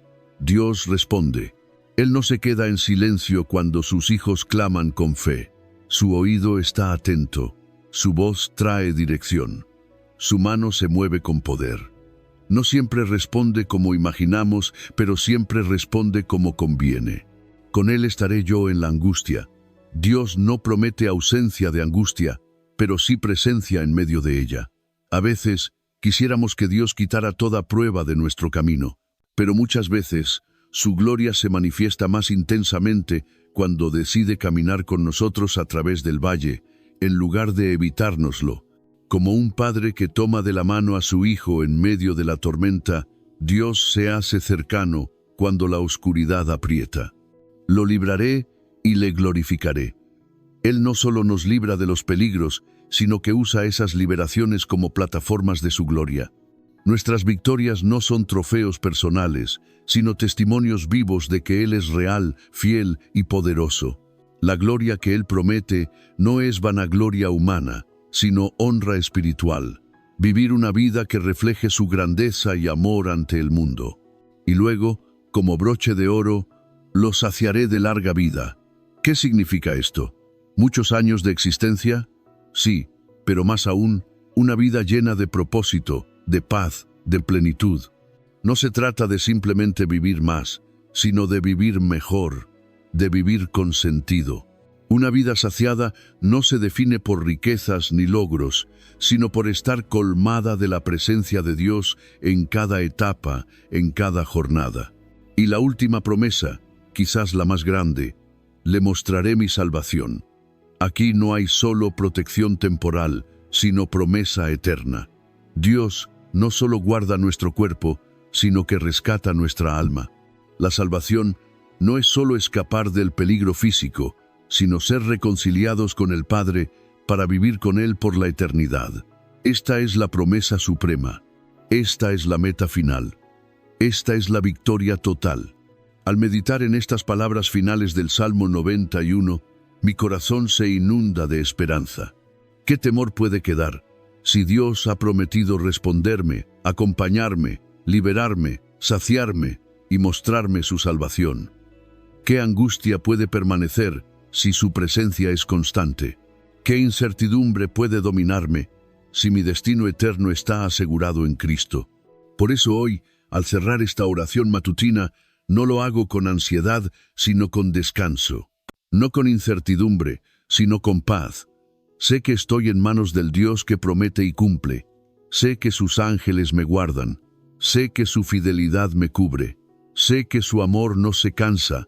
Speaker 1: Dios responde. Él no se queda en silencio cuando sus hijos claman con fe. Su oído está atento, su voz trae dirección, su mano se mueve con poder. No siempre responde como imaginamos, pero siempre responde como conviene. Con Él estaré yo en la angustia. Dios no promete ausencia de angustia, pero sí presencia en medio de ella. A veces, quisiéramos que Dios quitara toda prueba de nuestro camino, pero muchas veces, su gloria se manifiesta más intensamente cuando decide caminar con nosotros a través del valle, en lugar de evitárnoslo. Como un padre que toma de la mano a su hijo en medio de la tormenta, Dios se hace cercano cuando la oscuridad aprieta. Lo libraré y le glorificaré. Él no solo nos libra de los peligros, sino que usa esas liberaciones como plataformas de su gloria. Nuestras victorias no son trofeos personales, sino testimonios vivos de que Él es real, fiel y poderoso. La gloria que Él promete no es vanagloria humana, sino honra espiritual. Vivir una vida que refleje su grandeza y amor ante el mundo. Y luego, como broche de oro, lo saciaré de larga vida. ¿Qué significa esto? ¿Muchos años de existencia? Sí, pero más aún, una vida llena de propósito, de paz, de plenitud. No se trata de simplemente vivir más, sino de vivir mejor, de vivir con sentido. Una vida saciada no se define por riquezas ni logros, sino por estar colmada de la presencia de Dios en cada etapa, en cada jornada. Y la última promesa, quizás la más grande: le mostraré mi salvación. Aquí no hay solo protección temporal, sino promesa eterna. Dios no solo guarda nuestro cuerpo, sino que rescata nuestra alma. La salvación no es solo escapar del peligro físico, sino ser reconciliados con el Padre para vivir con Él por la eternidad. Esta es la promesa suprema. Esta es la meta final. Esta es la victoria total. Al meditar en estas palabras finales del Salmo 91, mi corazón se inunda de esperanza. ¿Qué temor puede quedar si Dios ha prometido responderme, acompañarme, liberarme, saciarme y mostrarme su salvación? ¿Qué angustia puede permanecer si su presencia es constante? ¿Qué incertidumbre puede dominarme si mi destino eterno está asegurado en Cristo? Por eso hoy, al cerrar esta oración matutina, no lo hago con ansiedad, sino con descanso. No con incertidumbre, sino con paz. Sé que estoy en manos del Dios que promete y cumple. Sé que sus ángeles me guardan. Sé que su fidelidad me cubre. Sé que su amor no se cansa.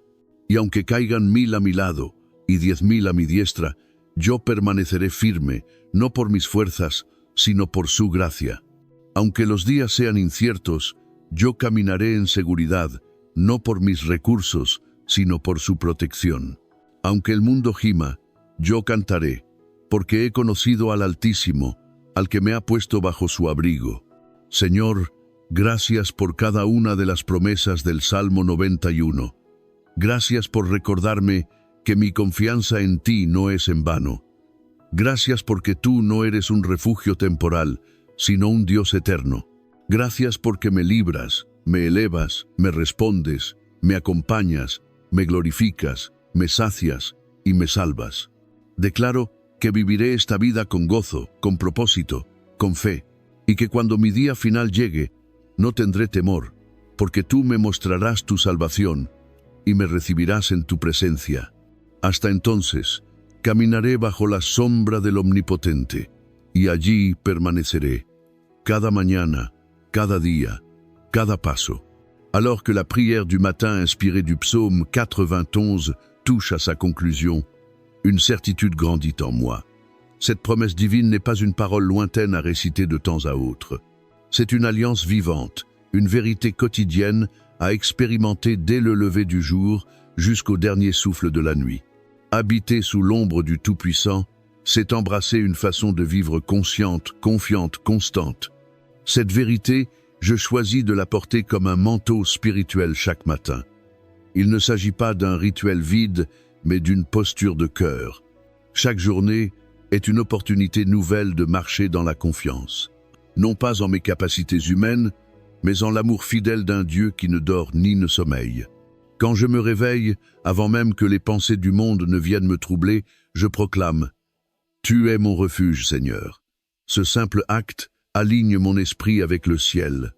Speaker 1: Y aunque caigan 1000 a mi lado y 10.000 a mi diestra, yo permaneceré firme, no por mis fuerzas, sino por su gracia. Aunque los días sean inciertos, yo caminaré en seguridad, no por mis recursos, sino por su protección. Aunque el mundo gima, yo cantaré, porque he conocido al Altísimo, al que me ha puesto bajo su abrigo. Señor, gracias por cada una de las promesas del Salmo 91. Gracias por recordarme que mi confianza en ti no es en vano. Gracias porque tú no eres un refugio temporal, sino un Dios eterno. Gracias porque me libras, me elevas, me respondes, me acompañas, me glorificas, me sacias y me salvas. Declaro que viviré esta vida con gozo, con propósito, con fe, y que cuando mi día final llegue, no tendré temor, porque tú me mostrarás tu salvación y me recibirás en tu presencia. Hasta entonces, caminaré bajo la sombra del Omnipotente, y allí permaneceré, cada mañana, cada día, cada paso. Alors que la prière du matin inspirée du psaume 91 touche à sa conclusion, une certitude grandit en moi. Cette promesse divine n'est pas une parole lointaine à réciter de temps à autre. C'est une alliance vivante, une vérité quotidienne à expérimenter dès le lever du jour jusqu'au dernier souffle de la nuit. Habiter sous l'ombre du Tout-Puissant, c'est embrasser une façon de vivre consciente, confiante, constante. Cette vérité, je choisis de la porter comme un manteau spirituel chaque matin. Il ne s'agit pas d'un rituel vide, mais d'une posture de cœur. Chaque journée est une opportunité nouvelle de marcher dans la confiance. Non pas en mes capacités humaines, mais en l'amour fidèle d'un Dieu qui ne dort ni ne sommeille. Quand je me réveille, avant même que les pensées du monde ne viennent me troubler, je proclame « Tu es mon refuge, Seigneur ». Ce simple acte aligne mon esprit avec le ciel.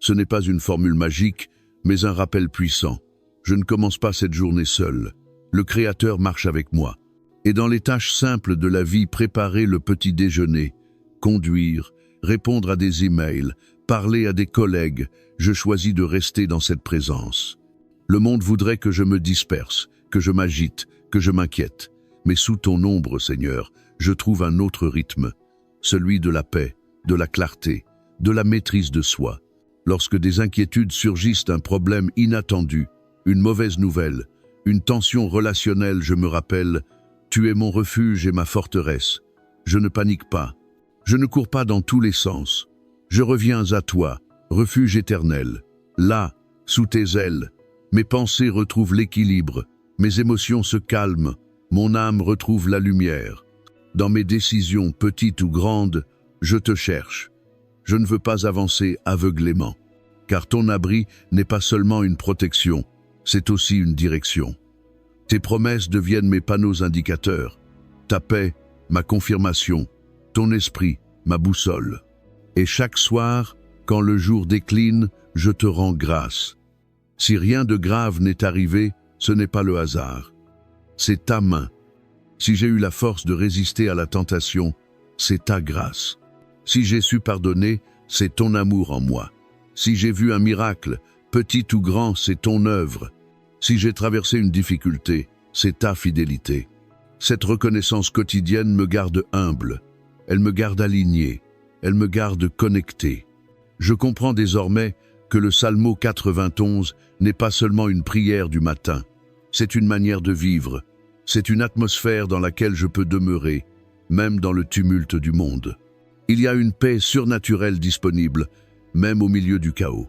Speaker 1: Ce n'est pas une formule magique, mais un rappel puissant. Je ne commence pas cette journée seul. Le Créateur marche avec moi. Et dans les tâches simples de la vie, préparer le petit déjeuner, conduire, répondre à des emails, parler à des collègues, je choisis de rester dans cette présence. Le monde voudrait que je me disperse, que je m'agite, que je m'inquiète. Mais sous ton ombre, Seigneur, je trouve un autre rythme. celui de la paix, de la clarté, de la maîtrise de soi. Lorsque des inquiétudes surgissent, un problème inattendu, une mauvaise nouvelle, une tension relationnelle, je me rappelle, tu es mon refuge et ma forteresse. Je ne panique pas. Je ne cours pas dans tous les sens. Je reviens à toi, refuge éternel. Là, sous tes ailes, mes pensées retrouvent l'équilibre, mes émotions se calment, mon âme retrouve la lumière. Dans mes décisions, petites ou grandes, je te cherche. Je ne veux pas avancer aveuglément, car ton abri n'est pas seulement une protection, c'est aussi une direction. Tes promesses deviennent mes panneaux indicateurs, ta paix, ma confirmation, ton esprit, ma boussole. Et chaque soir, quand le jour décline, je te rends grâce. Si rien de grave n'est arrivé, ce n'est pas le hasard. C'est ta main. Si j'ai eu la force de résister à la tentation, c'est ta grâce. Si j'ai su pardonner, c'est ton amour en moi. Si j'ai vu un miracle, petit ou grand, c'est ton œuvre. Si j'ai traversé une difficulté, c'est ta fidélité. Cette reconnaissance quotidienne me garde humble, elle me garde aligné, elle me garde connecté. Je comprends désormais que le Psalmo 91 n'est pas seulement une prière du matin, c'est une manière de vivre, c'est une atmosphère dans laquelle je peux demeurer, même dans le tumulte du monde. Il y a une paix surnaturelle disponible, même au milieu du chaos.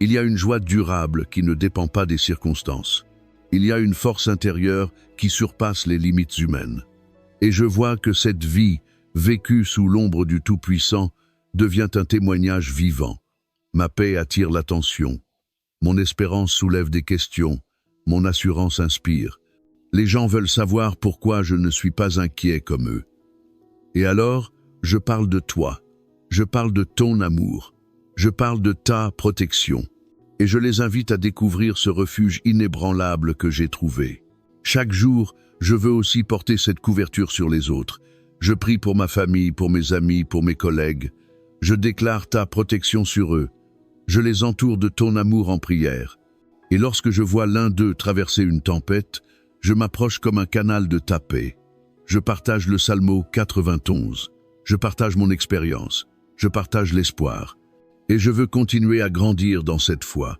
Speaker 1: Il y a une joie durable qui ne dépend pas des circonstances. Il y a une force intérieure qui surpasse les limites humaines. Et je vois que cette vie, vécue sous l'ombre du Tout-Puissant, devient un témoignage vivant. Ma paix attire l'attention. Mon espérance soulève des questions. Mon assurance inspire. Les gens veulent savoir pourquoi je ne suis pas inquiet comme eux. Et alors, je parle de toi. Je parle de ton amour. Je parle de ta protection. Et je les invite à découvrir ce refuge inébranlable que j'ai trouvé. Chaque jour, je veux aussi porter cette couverture sur les autres. Je prie pour ma famille, pour mes amis, pour mes collègues. Je déclare ta protection sur eux. Je les entoure de ton amour en prière. Et lorsque je vois l'un d'eux traverser une tempête, je m'approche comme un canal de ta paix. Je partage le Psalmo 91. Je partage mon expérience. Je partage l'espoir. Et je veux continuer à grandir dans cette foi,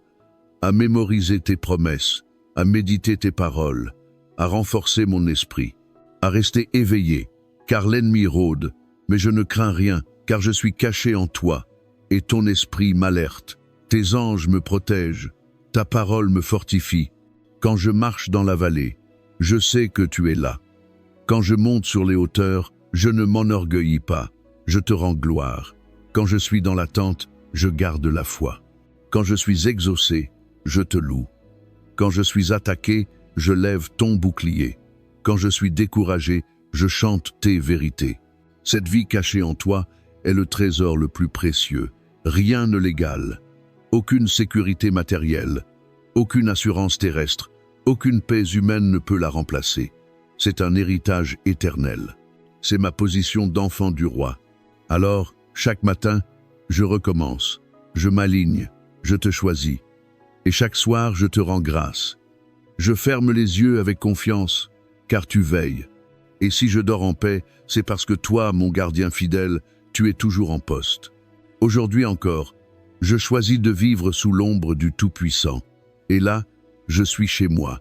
Speaker 1: à mémoriser tes promesses, à méditer tes paroles, à renforcer mon esprit, à rester éveillé, car l'ennemi rôde, mais je ne crains rien, car je suis caché en toi, et ton esprit m'alerte. Tes anges me protègent, ta parole me fortifie. Quand je marche dans la vallée, je sais que tu es là. Quand je monte sur les hauteurs, je ne m'enorgueillis pas, je te rends gloire. Quand je suis dans l'attente, je garde la foi. Quand je suis exaucé, je te loue. Quand je suis attaqué, je lève ton bouclier. Quand je suis découragé, je chante tes vérités. Cette vie cachée en toi est le trésor le plus précieux. Rien ne l'égale. Aucune sécurité matérielle, aucune assurance terrestre, aucune paix humaine ne peut la remplacer. C'est un héritage éternel. C'est ma position d'enfant du roi. Alors, chaque matin, je recommence, je m'aligne, je te choisis. Et chaque soir, je te rends grâce. Je ferme les yeux avec confiance, car tu veilles. Et si je dors en paix, c'est parce que toi, mon gardien fidèle, tu es toujours en poste. Aujourd'hui encore, je choisis de vivre sous l'ombre du Tout-Puissant. Et là, je suis chez moi.